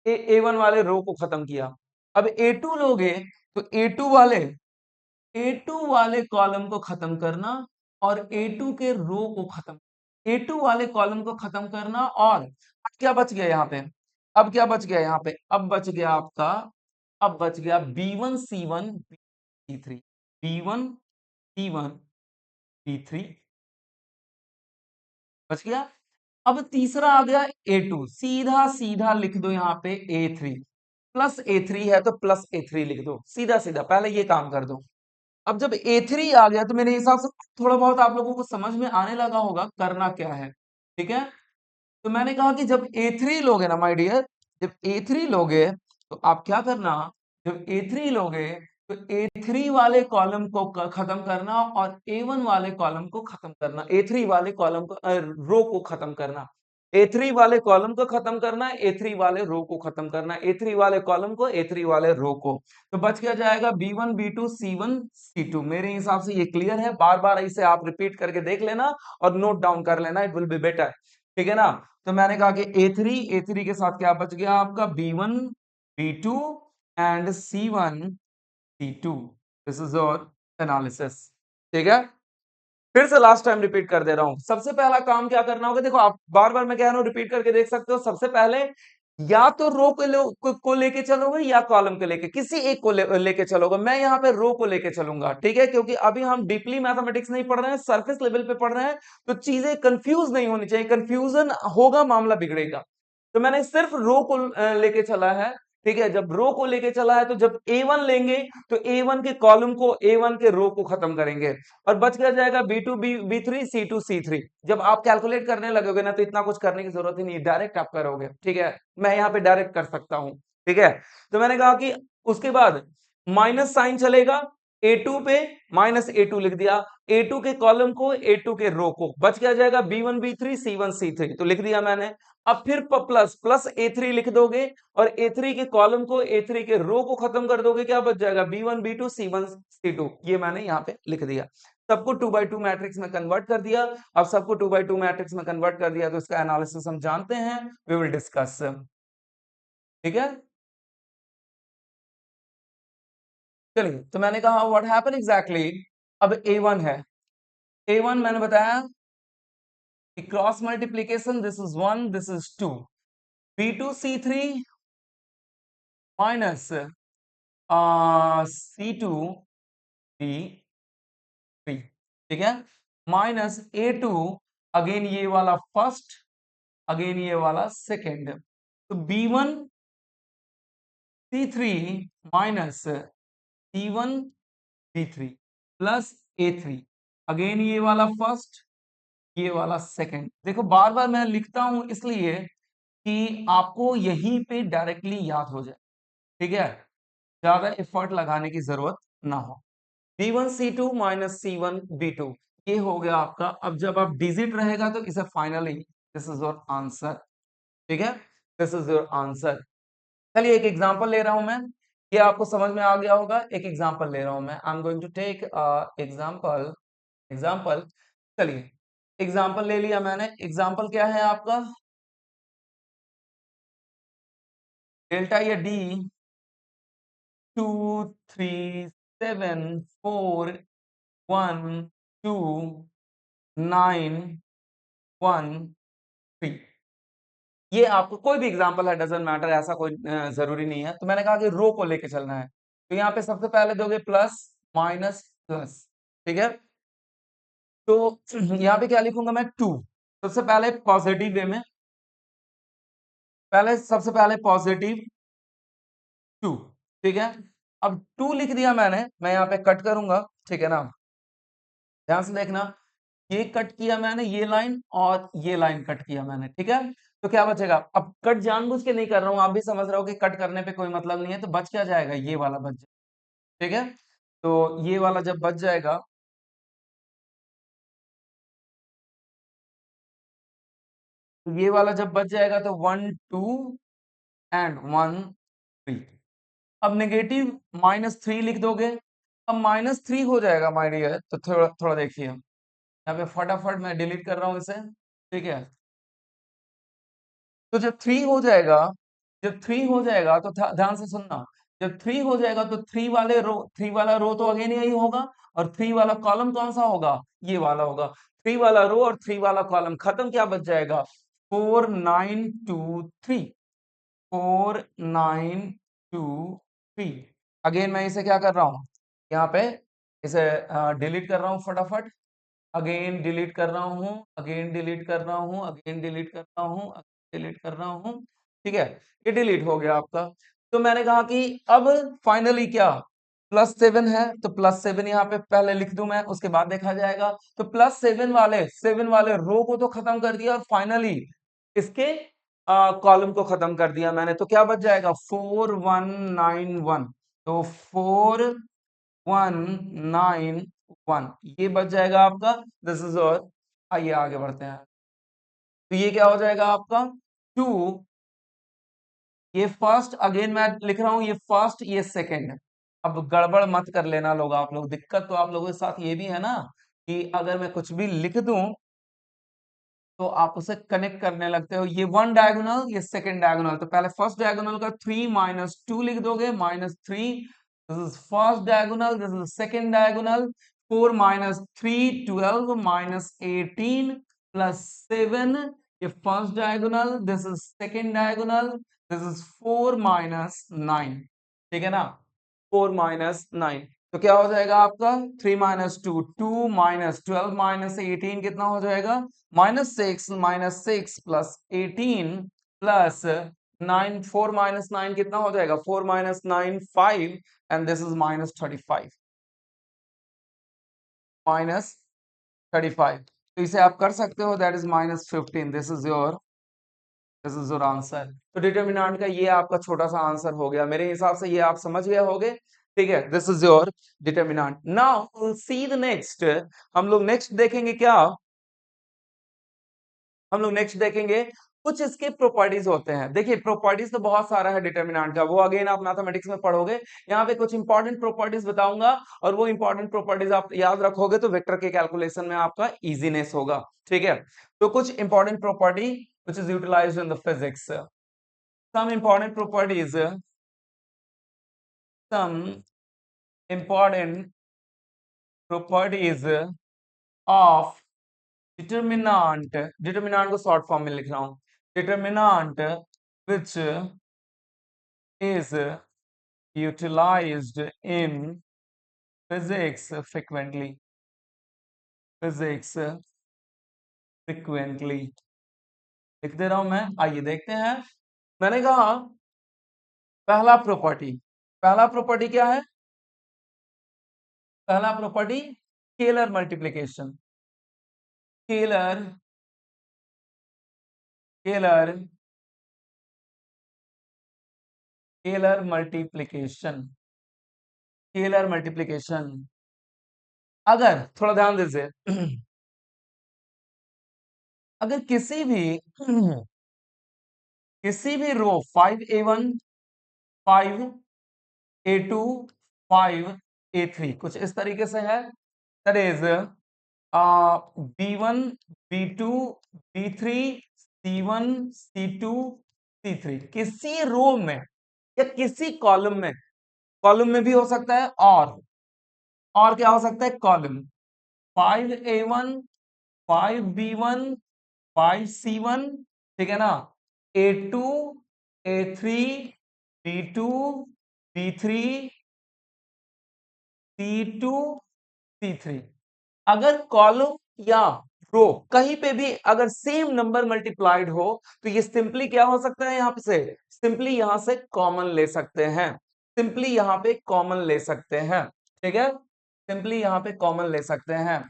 A1 वाले रो को खत्म किया। अब A2 लोगे, तो ए टू वाले कॉलम को खत्म करना और ए टू के रो को खत्म, ए टू वाले कॉलम को खत्म करना। और अब क्या बच गया यहाँ पे, अब क्या बच गया यहाँ पे, अब बच गया आपका, अब बच गया B1 C1 B3, B1 C1 B3 बच गया। अब तीसरा आ गया ए टू, सीधा सीधा लिख दो यहाँ पे ए3, प्लस ए3 है तो प्लस ए3 लिख दो, सीधा सीधा पहले ये काम कर दो। अब जब ए3 आ गया तो मेरे हिसाब से थोड़ा बहुत आप लोगों को समझ में आने लगा होगा करना क्या है, ठीक है। तो मैंने कहा कि जब ए3 लोगे ना माय डियर, जब ए3 लोगे तो आप क्या करना, जब ए3 लोगे तो ए3 वाले कॉलम को खत्म करना और ए1 वाले कॉलम को खत्म करना, ए3 वाले कॉलम को रो को खत्म करना, ए3 वाले कॉलम को खत्म करना, ए3 वाले रो को खत्म करना, ए3 वाले कॉलम को, ए3 वाले रो को। तो बच क्या जाएगा B1 B2 C1 C2। मेरे हिसाब से ये क्लियर है, बार बार इसे आप रिपीट करके देख लेना और नोट डाउन कर लेना, इट विल बी बेटर, ठीक है ना। तो मैंने कहा कि ए थ्री के साथ क्या बच गया आपका, B1 B2 and C1 C2। This is your analysis, ठीक है। फिर से लास्ट टाइम रिपीट कर दे रहा हूं, सबसे पहला काम क्या करना होगा, देखो आप बार बार मैं कह रहा हूं, रिपीट करके देख सकते हो। सबसे पहले या तो रो को लेके चलोगे या कॉलम को लेके, किसी एक को लेके चलोगे। मैं यहाँ पे रो को लेके चलूंगा, ठीक है, क्योंकि अभी हम डीपली मैथमेटिक्स नहीं पढ़ रहे हैं, सरफेस लेवल पे पढ़ रहे हैं, तो चीजें कंफ्यूज नहीं होनी चाहिए, कंफ्यूजन होगा मामला बिगड़ेगा। तो मैंने सिर्फ रो को लेके चला है, ठीक है। जब रो को लेके चला है तो जब ए1 लेंगे तो ए1 के कॉलम को, ए1 के रो को खत्म करेंगे और बच क्या जाएगा B2 B3 C2 C3। जब आप कैलकुलेट करने लगोगे ना तो इतना कुछ करने की जरूरत ही नहीं, डायरेक्ट आप करोगे, ठीक है। मैं यहाँ पे डायरेक्ट कर सकता हूं, ठीक है। तो मैंने कहा कि उसके बाद माइनस साइन चलेगा, ए2 पे माइनस ए2 लिख दिया, ए2 के कॉलम को, ए2 के रो को, बच क्या जाएगा B1 B3 C1 C3, तो लिख दिया मैंने। अब फिर प्लस प्लस ए3 लिख दोगे और ए3 के कॉलम को, ए3 के रो को खत्म कर दोगे, क्या बच जाएगा B1 B2 C1 C2। ये मैंने यहाँ पे लिख दिया, सबको 2x2 मैट्रिक्स में कन्वर्ट कर दिया। अब सबको 2x2 मैट्रिक्स में कन्वर्ट कर दिया तो इसका एनालिसिस हम जानते हैं, वी विल डिस्कस, ठीक है। चलिए, तो मैंने कहा व्हाट हैपन एग्जैक्टली। अब ए1 है, ए1 मैंने बताया कि cross multiplication, this is 1 this is 2, B2 C3 minus C2 B3, ठीक है, माइनस ए2, अगेन ये वाला फर्स्ट, अगेन ये वाला सेकेंड। तो B1 C3 minus C1 B3 plus A3, again ये वाला फर्स्ट, ये वाला सेकेंड। देखो बार बार मैं लिखता हूं इसलिए कि आपको यहीं पे डायरेक्टली याद हो जाए, ठीक है, ज्यादा एफर्ट लगाने की जरूरत ना हो। B1 C2 minus C1 B2, ये हो गया आपका। अब जब आप डिजिट रहेगा तो इसे finally, this is your answer, ठीक है, दिस इज योर आंसर। चलिए एक एग्जांपल ले रहा हूं मैं, ये आपको समझ में आ गया होगा। एक एग्जांपल ले रहा हूं मैं, I am going to take example, example. चलिए एग्जांपल ले लिया मैंने, एग्जांपल क्या है आपका, डेल्टा या डी 2 3 7 4 1 2 9 1 3। ये आपको कोई भी एग्जांपल है, डजेंट मैटर, ऐसा कोई जरूरी नहीं है। तो मैंने कहा कि रो को लेके चलना है, तो यहाँ पे सबसे पहले दोगे प्लस माइनस प्लस, ठीक है। तो यहाँ पे क्या लिखूंगा मैं, 2, सबसे पहले पॉजिटिव वे में, पहले सबसे पहले पॉजिटिव 2, ठीक है। अब 2 लिख दिया मैंने, मैं यहाँ पे कट करूंगा, ठीक है ना, ध्यान से देखना, ये कट किया मैंने, ये लाइन और ये लाइन कट किया मैंने, ठीक है। तो क्या बचेगा, अब कट जानबूझ के नहीं कर रहा हूं, आप भी समझ रहे हो कि कट करने पे कोई मतलब नहीं है, तो बच क्या जाएगा, ये वाला बच जाएगा, ठीक है। तो ये वाला जब बच जाएगा, तो ये वाला जब बच जाएगा तो 1 2 एंड 1 3। अब नेगेटिव -3 लिख दोगे, अब -3 हो जाएगा माय डियर। तो थोड़ा थोड़ा देखिए, यहाँ पे फटाफट मैं डिलीट कर रहा हूँ इसे, ठीक है। तो जब 3 हो जाएगा, जब 3 हो जाएगा तो ध्यान से सुनना, जब 3 हो जाएगा तो 3 वाला रो तो अगेन यही होगा, और 3 वाला कॉलम कौन सा होगा, ये वाला होगा। 3 वाला रो और 3 वाला कॉलम खत्म, क्या बच जाएगा, 4 9 2 3, 4 9 2 3। अगेन मैं इसे क्या कर रहा हूं, यहाँ पे इसे डिलीट कर रहा हूँ फटाफट, अगेन डिलीट कर रहा हूँ, अगेन डिलीट कर रहा हूँ, अगेन डिलीट कर रहा हूँ, डिलीट कर रहा हूँ। ठीक है, ये डिलीट हो गया आपका। तो मैंने कहा कि अब फाइनली क्या, +7 है, तो +7 यहाँ पे पहले लिख दूं मैं, उसके बाद देखा जाएगा। तो +7 वाले रो को तो खत्म कर दिया, और फाइनली इसके कॉलम को खत्म कर दिया मैंने, तो क्या बच जाएगा, 4191। तो 4191 ये बच जाएगा आपका, दिस इज और। आइए आगे बढ़ते हैं। तो ये क्या हो जाएगा आपका, 2, ये फर्स्ट, अगेन मैं लिख रहा हूं, ये फर्स्ट ये सेकंड। अब गड़बड़ मत कर लेना लोग, आप लोग, दिक्कत तो आप लोगों के साथ ये भी है ना, कि अगर मैं कुछ भी लिख दूं तो आप उसे कनेक्ट करने लगते हो, ये वन डायगोनल, ये सेकंड डायगोनल, तो पहले फर्स्ट डायगोनल का 3 - 2 लिख दोगे, -3, this is first diagonal, this is second diagonal, 4 - 3 12 -18 +7, ये first diagonal, this is second diagonal, this is 4 - 9, ठीक है ना, 4 - 9। तो क्या हो जाएगा आपका, 3 - 2 2 -12 -18 कितना हो जाएगा, -6 -6 +18 +9, 4 - 9 कितना हो जाएगा, 4 - 9 5, एंड दिस इज -35, -35। तो इसे आप कर सकते हो, that is -15, this is your answer. तो डिटर्मिनेंट का ये आपका छोटा सा आंसर हो गया, मेरे हिसाब से ये आप समझ गए होगे। ठीक है, this is your determinant. Now see the next, हम लोग नेक्स्ट देखेंगे क्या, हम लोग नेक्स्ट देखेंगे कुछ इसके प्रॉपर्टीज होते हैं। देखिए प्रॉपर्टीज तो बहुत सारा है डिटर्मिनेंट का, वो अगेन आप मैथमेटिक्स में पढ़ोगे। यहाँ पे कुछ इंपॉर्टेंट प्रॉपर्टीज बताऊंगा, और वो इंपॉर्टेंट प्रॉपर्टीज आप याद रखोगे तो वेक्टर के कैलकुलेशन में आपका इजीनेस होगा। ठीक है, तो कुछ important property which is utilized in the physics, some important properties, some important properties of determinant, determinant को शॉर्ट फॉर्म में लिख रहा हूं, determinant which is utilized in physics frequently, physics frequently लिख दे रहा हूं मैं। आइए देखते हैं, मैंने कहा पहला प्रॉपर्टी, पहला प्रॉपर्टी क्या है, पहला property scalar multiplication, scalar scalar scalar multiplication, scalar multiplication. अगर थोड़ा ध्यान दीजिए, अगर किसी भी रो 5a1 5a2 5a3 कुछ इस तरीके से है, that is b1 b2 b3 c1 c2 c3, किसी रो में या किसी कॉलम में भी हो सकता है, और क्या हो सकता है, कॉलम 5a1 5b1 5c1, ठीक है ना, a2 a3 b2 b3 c2 c3, अगर कॉलम या रो कहीं पे भी अगर सेम नंबर मल्टीप्लाइड हो, तो ये सिंपली क्या हो सकता है, यहां पे से सिंपली यहां से कॉमन ले सकते हैं, सिंपली यहां पे कॉमन ले सकते हैं। ठीक है, सिंपली यहां पे कॉमन ले सकते हैं,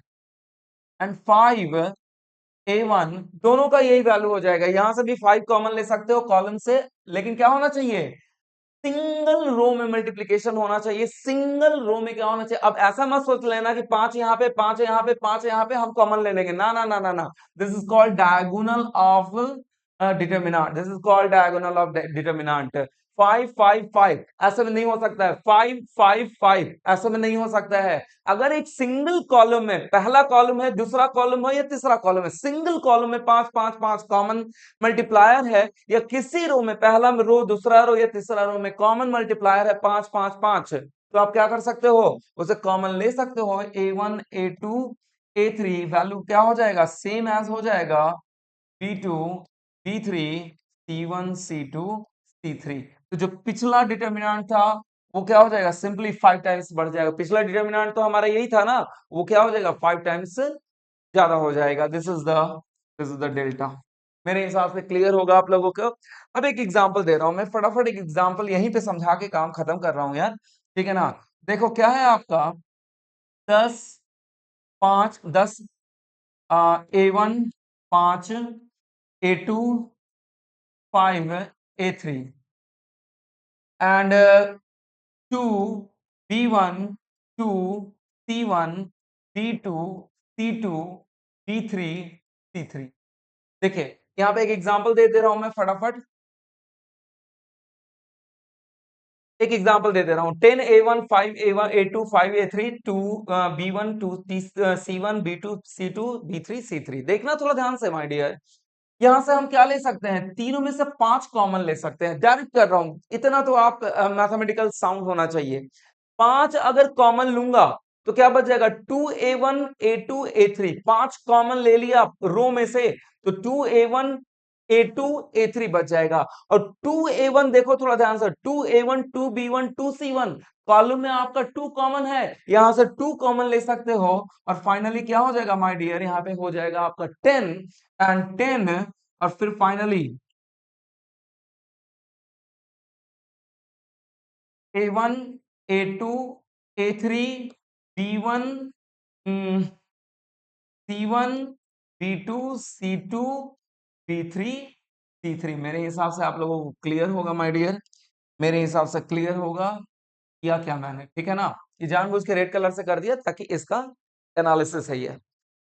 एंड 5a1 दोनों का यही वैल्यू हो जाएगा, यहां से भी 5 कॉमन ले सकते हो कॉलम से, लेकिन क्या होना चाहिए, सिंगल रो में मल्टीप्लीकेशन होना चाहिए, सिंगल रो में क्या होना चाहिए। अब ऐसा मत सोच लेना कि 5 यहाँ पे 5 यहाँ पे 5 यहाँ पे हम कॉमन ले लेंगे, ना ना ना ना ना, this is called diagonal of determinant, this is called diagonal of determinant. 555 ऐसे में नहीं हो सकता है, 555 ऐसे में नहीं हो सकता है। अगर एक सिंगल कॉलम में पहला कॉलम है, दूसरा कॉलम है या तीसरा कॉलम है, सिंगल कॉलम में 555 कॉमन मल्टीप्लायर है, या किसी रो में पहला रो दूसरा रो या तीसरा रो में कॉमन मल्टीप्लायर है 555, तो आप क्या कर सकते हो, उसे कॉमन ले सकते हो। A1 A2 A3 वैल्यू क्या हो जाएगा, सेम एज हो जाएगा B2 B3 C1 C2 C3। तो जो पिछला डिटर्मिनेंट था वो क्या हो जाएगा, सिंपली 5 टाइम्स बढ़ जाएगा। पिछला डिटर्मिनेंट तो हमारा यही था ना, वो क्या हो जाएगा, 5 टाइम्स ज्यादा हो जाएगा। This is the delta. मेरे हिसाब से क्लियर होगा आप लोगों को। अब एक एग्जांपल दे रहा हूं मैं, फटाफट एक एग्जांपल यहीं पे समझा के काम खत्म कर रहा हूं यार, ठीक है ना। देखो क्या है आपका 10 5 10 A1 5 A2 5 A3 and 2 B1 2 C1 B2 C2 B3 C3। देखिए यहाँ पे एक एग्जांपल दे रहा हूं मैं फटाफट, एक एग्जांपल दे रहा हूं। 10 A1 5 A1 A2 5 A3 2 B1 2 C1 B2 C2 B3 C3। देखना थोड़ा ध्यान से माय डियर, यहां से हम क्या ले सकते हैं, तीनों में से 5 कॉमन ले सकते हैं। डायरेक्ट कर रहा हूं, इतना तो आप मैथमेटिकल साउंड होना चाहिए। 5 अगर कॉमन लूंगा तो क्या बच जाएगा, 2A1 A2 A3, 5 कॉमन ले लिया रो में से, तो 2A1 A2 A3 बच जाएगा। और 2A1 देखो थोड़ा ध्यान से, 2A1 2B1 2C1, कॉलम में आपका 2 कॉमन है, यहां से 2 कॉमन ले सकते हो। और फाइनली क्या हो जाएगा माय डियर, यहाँ पे हो जाएगा आपका 10 एंड 10, और फिर finally A1 A2 A3 B1 C1 B2 C2 B3 C3। मेरे हिसाब से आप लोगों को क्लियर होगा माय डियर, मेरे हिसाब से क्लियर होगा। किया क्या मैंने, ठीक है ना, ये जानबूझ के रेड कलर से कर दिया ताकि इसका एनालिसिस सही है।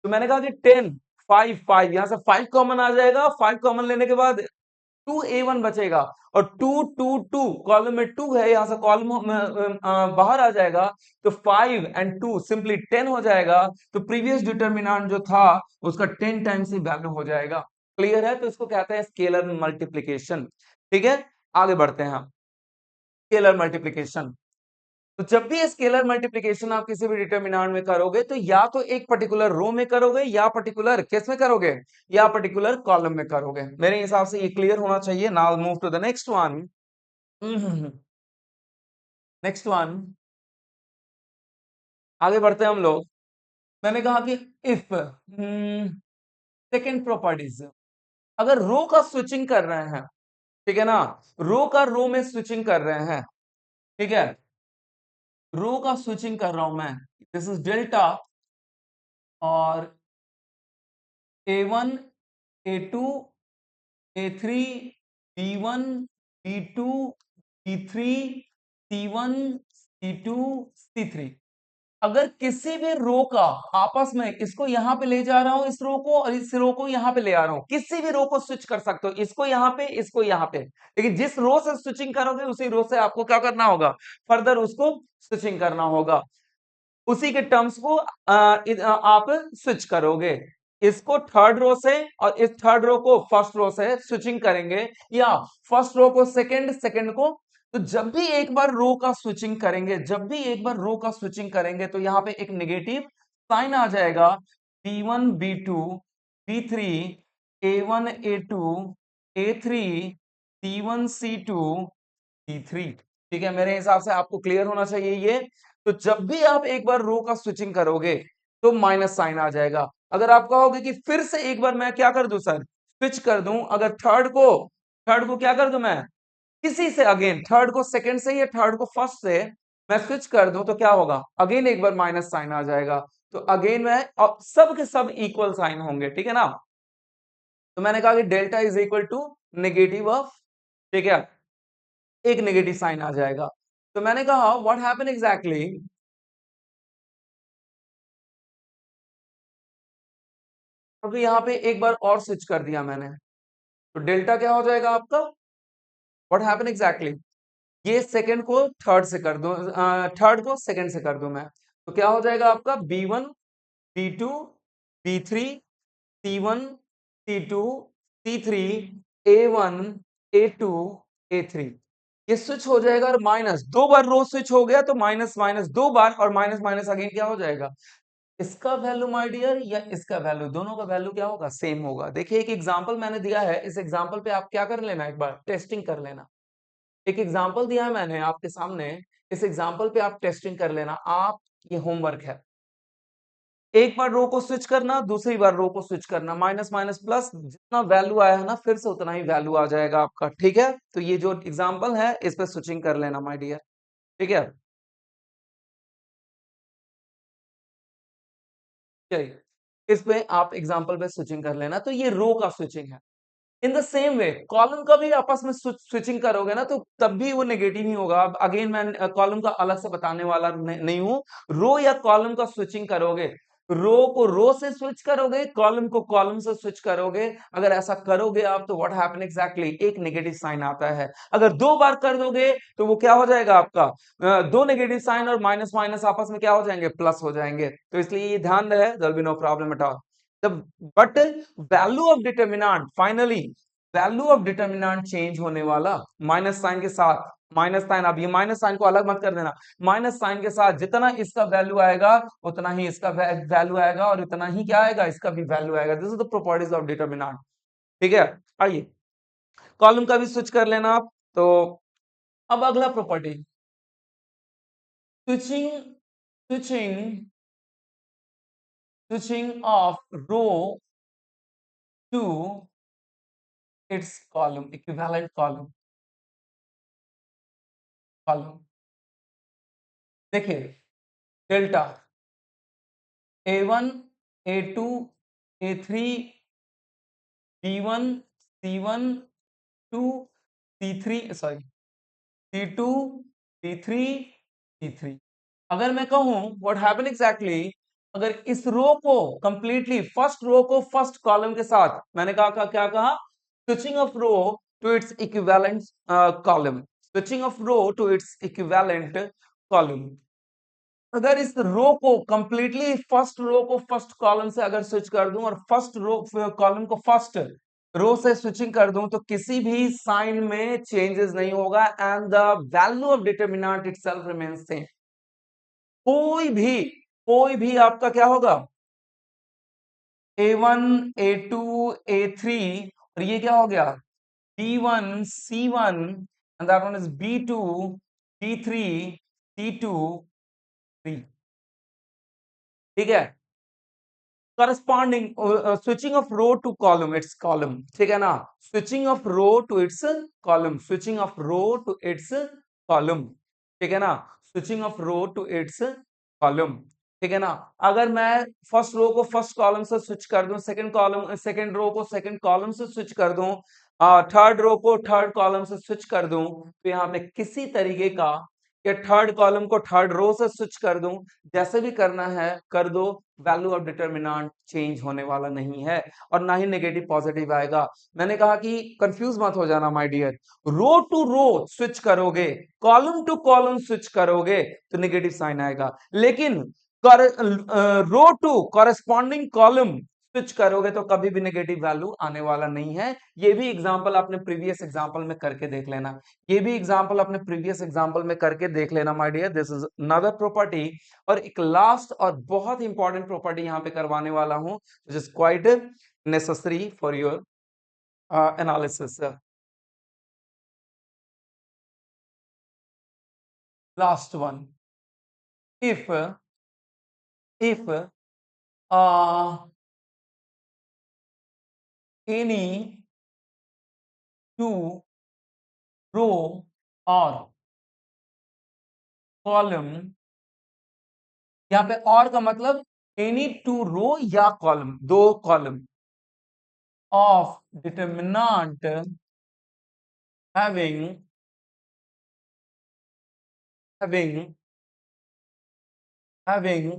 तो मैंने कहा कि 10 5 5, यहां से 5 कॉमन आ जाएगा, 5 कॉमन लेने के बाद 2A1 बचेगा, और 2 2 2 कॉलम में 2 है, यहां से कॉलम बाहर आ जाएगा, तो 5 एंड 2 सिंपली 10 हो जाएगा। तो प्रीवियस डिटर्मिनेंट जो था उसका 10 टाइम्स ही वैल्यू हो जाएगा। क्लियर है, तो इसको कहते हैं स्केलर मल्टीप्लीकेशन। ठीक है, आगे बढ़ते हैं हम। स्केलर मल्टीप्लीकेशन, तो जब भी स्केलर मल्टीप्लिकेशन आप किसी भी डिटरमिनेंट में करोगे तो या तो एक पर्टिकुलर रो में करोगे या पर्टिकुलर किस में करोगे, या पर्टिकुलर कॉलम में करोगे। मेरे हिसाब से ये क्लियर होना चाहिए। Now move to the next one. Next one, आगे बढ़ते हैं हम लोग। मैंने कहा कि इफ सेकेंड प्रॉपर्टीज, अगर रो का स्विचिंग कर रहे हैं, ठीक है ना, रो का रो में स्विचिंग कर रहे हैं, ठीक है, रो का स्विचिंग कर रहा हूं मैं, दिस इज डेल्टा, और A1 A2 A3 B1 B2 B3 C1 C2 C3, अगर किसी भी रो का आपस में, इसको यहां पे ले जा रहा हूं इस रो को, और इस रो को यहां पे ले आ रहा हूं, किसी भी रो को स्विच कर सकते हो, इसको यहां पे इसको यहां पे, लेकिन जिस रो से स्विचिंग करोगे उसी रो से आपको क्या करना होगा, फर्दर उसको स्विचिंग करना होगा, उसी के टर्म्स को आप स्विच करोगे। इसको थर्ड रो से और इस थर्ड रो को फर्स्ट रो से स्विचिंग करेंगे, या फर्स्ट रो को सेकंड, सेकंड को। तो जब भी एक बार रो का स्विचिंग करेंगे, जब भी एक बार रो का स्विचिंग करेंगे, तो यहाँ पे एक नेगेटिव साइन आ जाएगा, B1 B2 B3 A1 A2 A3 C1 C2 C3। ठीक है, मेरे हिसाब से आपको क्लियर होना चाहिए ये। तो जब भी आप एक बार रो का स्विचिंग करोगे तो माइनस साइन आ जाएगा। अगर आप कहोगे कि फिर से एक बार मैं क्या कर दूं सर, स्विच कर दूं, अगर थर्ड को क्या कर दूं मैं, किसी से अगेन, थर्ड को सेकंड से या थर्ड को फर्स्ट से मैं स्विच कर दूं, तो क्या होगा, अगेन एक बार माइनस साइन आ जाएगा। तो अगेन मैं, अब सब के सब इक्वल साइन होंगे, ठीक है ना। तो मैंने कहा कि delta is equal to negative of, ठीक है, एक नेगेटिव साइन आ जाएगा। तो मैंने कहा व्हाट हैपन एग्जैक्टली, अभी यहाँ पे एक बार और स्विच कर दिया मैंने, तो डेल्टा क्या हो जाएगा आपका, व्हाट हैपन एग्जैक्टली, ये सेकंड को थर्ड से कर दूं, थर्ड को सेकंड से कर दूं मैं, तो क्या हो जाएगा आपका B1 B2 B3 C1 C2 C3 A1 A2 A3, ये स्विच हो जाएगा और माइनस दो बार रो स्विच हो गया तो माइनस माइनस दो बार और माइनस माइनस अगेन क्या हो जाएगा, इसका वैल्यू माय डियर या इसका वैल्यू, दोनों का वैल्यू क्या होगा, सेम होगा। देखिए एक एग्जांपल मैंने दिया है, इस एग्जांपल पे आप क्या कर लेना, एक बार टेस्टिंग कर लेना। एक एग्जांपल दिया है मैंने आपके सामने, इस एग्जांपल पे आप टेस्टिंग कर लेना। आप, ये होमवर्क है, एक बार रो को स्विच करना, दूसरी बार रो को स्विच करना, माइनस माइनस प्लस, जितना वैल्यू आया है ना फिर से उतना ही वैल्यू आ जाएगा आपका, ठीक है। तो ये जो एग्जांपल है इस पे स्विचिंग कर लेना माय डियर, ठीक है। चलिए इस पे आप एग्जांपल पे स्विचिंग कर लेना, तो ये रो का स्विचिंग है। In the same way column का भी आपस में स्विचिंग करोगे ना तो तब भी वो नेगेटिव ही होगा। अब अगेन मैं कॉलम का अलग से बताने वाला नहीं हूं, रो या कॉलम का स्विचिंग करोगे, रो को रो से स्विच करोगे, कॉलम को कॉलम से स्विच करोगे, अगर ऐसा करोगे आप तो व्हाट हैपन एग्जैक्टली, एक नेगेटिव साइन आता है। अगर दो बार कर दोगे तो वो क्या हो जाएगा आपका, दो नेगेटिव साइन और माइनस माइनस आपस में क्या हो जाएंगे, प्लस हो जाएंगे। तो इसलिए ये ध्यान रहे, there will be no problem at all. The but value of determinant, finally value of determinant change होने वाला माइनस साइन के साथ, माइनस साइन, अब ये माइनस साइन को अलग मत कर देना, माइनस साइन के साथ जितना इसका वैल्यू आएगा उतना ही इसका वैल्यू आएगा और उतना ही क्या आएगा, इसका भी वैल्यू आएगा। This is the properties of determinant, ठीक है। आइए कॉलम का भी स्विच कर लेना आप। तो अब अगला property, switching switching switching of row to its column, equivalent column, column देखिए, delta A1 A2 A3 B1 C1 2 C3 sorry C2 C3 C3। अगर मैं कहूं व्हाट हैपन एग्जैक्टली, अगर इस रो को कंप्लीटली, फर्स्ट रो को फर्स्ट कॉलम के साथ, मैंने कहा क्या कहा, switching of row to its equivalent column, switching of row to its equivalent column. अगर इस रो को कंप्लीटली, फर्स्ट रो को फर्स्ट कॉलम से अगर स्विच कर दूं और फर्स्ट रो कॉलम को फर्स्ट रो से स्विचिंग कर दूं तो किसी भी साइन में चेंजेस नहीं होगा and the value of determinant itself remains same. कोई भी आपका क्या होगा, A1 A2 A3, और ये क्या हो गया B1 C1 and that one is B2 B3 C2 3, ठीक है। Corresponding switching of row to column, its column, ठीक है ना, switching of row to its column, switching of row to its column, ठीक है ना, switching of row to its column, ठीक है ना। अगर मैं फर्स्ट रो को फर्स्ट कॉलम से स्विच कर दूं, सेकंड कॉलम सेकंड रो को सेकंड कॉलम से स्विच कर दूं, थर्ड रो को थर्ड कॉलम से स्विच कर दूं, तो यहाँ पे किसी तरीके का, या थर्ड कॉलम को थर्ड रो से स्विच कर दूं, जैसे भी करना है कर दो, वैल्यू ऑफ डिटर्मिनेंट चेंज होने वाला नहीं है और ना ही नेगेटिव पॉजिटिव आएगा। मैंने कहा कि कंफ्यूज मत हो जाना my dear, row to row switch करोगे, कॉलम टू कॉलम स्विच करोगे तो नेगेटिव साइन आएगा, लेकिन row to corresponding column switch करोगे तो कभी भी नेगेटिव वैल्यू आने वाला नहीं है। ये भी एग्जांपल आपने प्रीवियस एग्जांपल में करके देख लेना, ये भी एग्जांपल अपने प्रीवियस एग्जांपल में करके देख लेना my dear, this is another property. और एक लास्ट और बहुत इंपॉर्टेंट प्रॉपर्टी यहां पे करवाने वाला हूं which is quite necessary for your analysis. Last one, if if any two row or column, यहाँ पे और का मतलब एनी टू रो या कॉलम, दो column of determinant having having having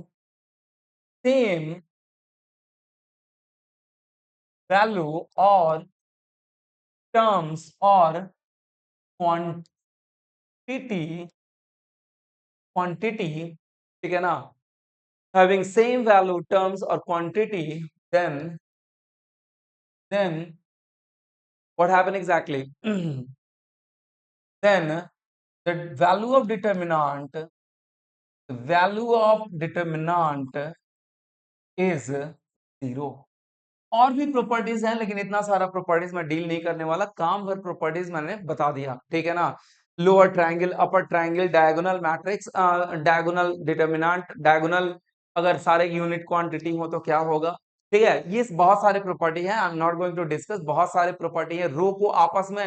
same value or terms or quantity quantity, ठीक है ना, having same value terms or quantity, then what happened exactly? Then the value of determinant is zero. और भी properties हैं, लेकिन इतना सारा properties मैं डील नहीं करने वाला, काम भर प्रॉपर्टीज मैंने बता दिया, ठीक है ना। Lower triangle, upper triangle, diagonal matrix, diagonal determinant, diagonal अगर सारे यूनिट क्वांटिटी हो तो क्या होगा, ठीक है। ये बहुत सारे प्रॉपर्टी है, I am not going to discuss. बहुत सारे प्रॉपर्टी है, रो को आपस में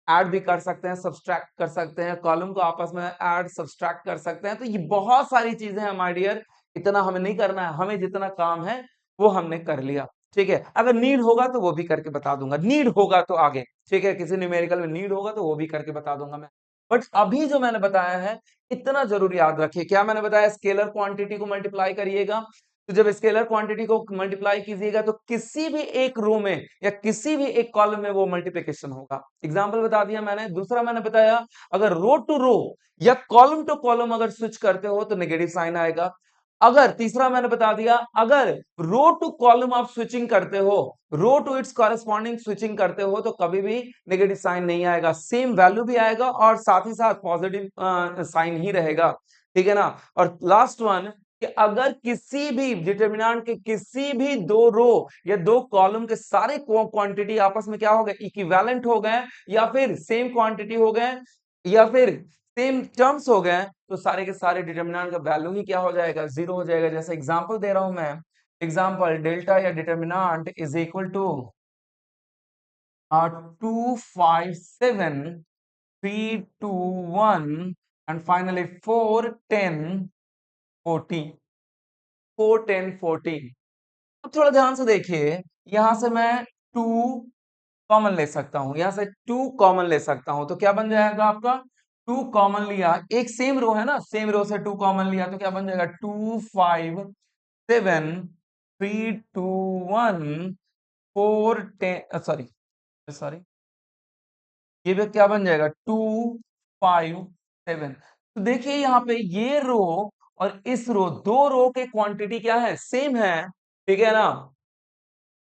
ऐड भी कर सकते हैं, सब्सट्रैक्ट कर सकते हैं, कॉलम को आपस में ऐड सब्सट्रैक्ट कर सकते हैं। तो ये बहुत सारी चीजें हैं माय डियर, इतना हमें नहीं करना है, हमें जितना काम है वो हमने कर लिया, ठीक है। अगर नीड होगा तो वो भी करके बता दूंगा, नीड होगा तो आगे, ठीक है, किसी न्यूमेरिकल में नीड होगा तो वो भी करके बता दूंगा मैं। बट अभी जो मैंने बताया है इतना जरूर याद रखिए। क्या मैंने बताया? स्केलर क्वांटिटी को मल्टीप्लाई करिएगा, तो जब स्केलर क्वांटिटी को मल्टीप्लाई कीजिएगा तो किसी भी एक रो में या किसी भी एक कॉलम में वो मल्टीप्लिकेशन होगा। एग्जांपल बता दिया मैंने। दूसरा मैंने बताया, अगर रो टू रो या कॉलम टू कॉलम अगर स्विच करते हो तो नेगेटिव साइन आएगा। अगर तीसरा मैंने बता दिया, अगर रो टू कॉलम आप स्विचिंग करते हो, रो टू इट्स कॉरेस्पॉन्डिंग स्विचिंग करते हो, तो कभी भी नेगेटिव साइन नहीं आएगा, सेम वैल्यू भी आएगा और साथ ही साथ पॉजिटिव साइन ही रहेगा, ठीक है ना। और लास्ट वन, कि अगर किसी भी डिटर्मिनेंट के किसी भी दो रो या दो कॉलम के सारे क्वांटिटी आपस में क्या हो गए, इक्विवेलेंट हो गए, या फिर सेम क्वांटिटी हो गए, या फिर सेम टर्म्स हो गए, तो सारे के सारे डिटर्मिनेंट का वैल्यू ही क्या हो जाएगा, जीरो हो जाएगा। जैसे एग्जांपल दे रहा हूं मैं, एग्जांपल डेल्टा या determinant is equal to 257 321 and finally 410 14 410 14। अब थोड़ा ध्यान से देखिए, यहां से मैं 2 कॉमन ले सकता हूं, यहां से 2 कॉमन ले सकता हूं, तो क्या बन जाएगा आपका, 2 कॉमन लिया, एक सेम रो है ना, सेम रो से 2 कॉमन लिया तो क्या बन जाएगा, 257 321 410, सॉरी सॉरी, ये भी क्या बन जाएगा, 257। तो देखिए यहाँ पे ये रो और इस रो, दो रो के क्वांटिटी क्या है, सेम है, ठीक है ना,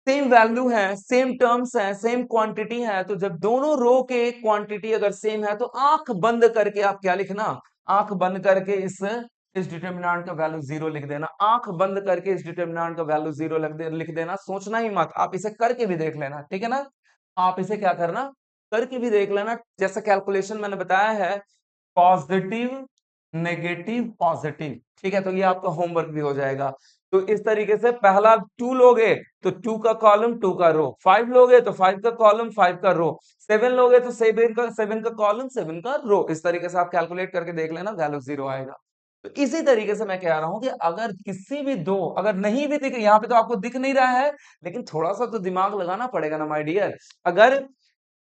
सेम वैल्यू है, सेम टर्म्स है, सेम क्वांटिटी है। तो जब दोनों रो के क्वांटिटी अगर सेम है तो आंख बंद करके आप क्या लिखना, आंख बंद करके इस डिटर्मिनेंट का वैल्यू जीरो लिख देना, आंख बंद करके इस डिटर्मिनेंट का वैल्यू जीरो लिख देना, सोचना ही मत, आप इसे करके भी देख लेना, ठीक है ना। आप इसे क्या करना, करके भी देख लेना। जैसा कैलकुलेशन मैंने बताया है, पॉजिटिव नेगेटिव पॉजिटिव, ठीक है, तो ये आपका होमवर्क भी हो जाएगा। तो इस तरीके से पहला 2 लोगे तो 2 का कॉलम 2 का रो, 5 लोगे तो 5 का कॉलम 5 का रो, 7 लोगे तो 7 का कॉलम 7 का रो। इस तरीके से आप कैलकुलेट करके देख लेना, वैल्यू जीरो आएगा। तो इसी तरीके से मैं कह रहा हूं कि अगर किसी भी दो, अगर नहीं भी दिख, यहाँ पे तो आपको दिख नहीं रहा है, लेकिन थोड़ा सा तो दिमाग लगाना पड़ेगा ना माय डियर। अगर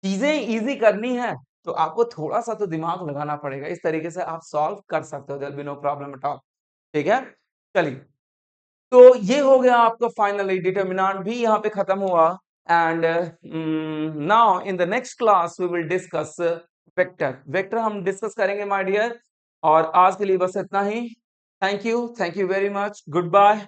चीजें इजी करनी है तो आपको थोड़ा सा तो दिमाग लगाना पड़ेगा। इस तरीके से आप सॉल्व कर सकते हो, there be no problem at all, ठीक है। चलिए, तो ये हो गया आपका फाइनली, डिटर्मिनेंट भी यहाँ पे खत्म हुआ। And now in the next class we will discuss vector. Vector हम डिस्कस करेंगे माय डियर। और आज के लिए बस इतना ही। Thank you very much, good bye.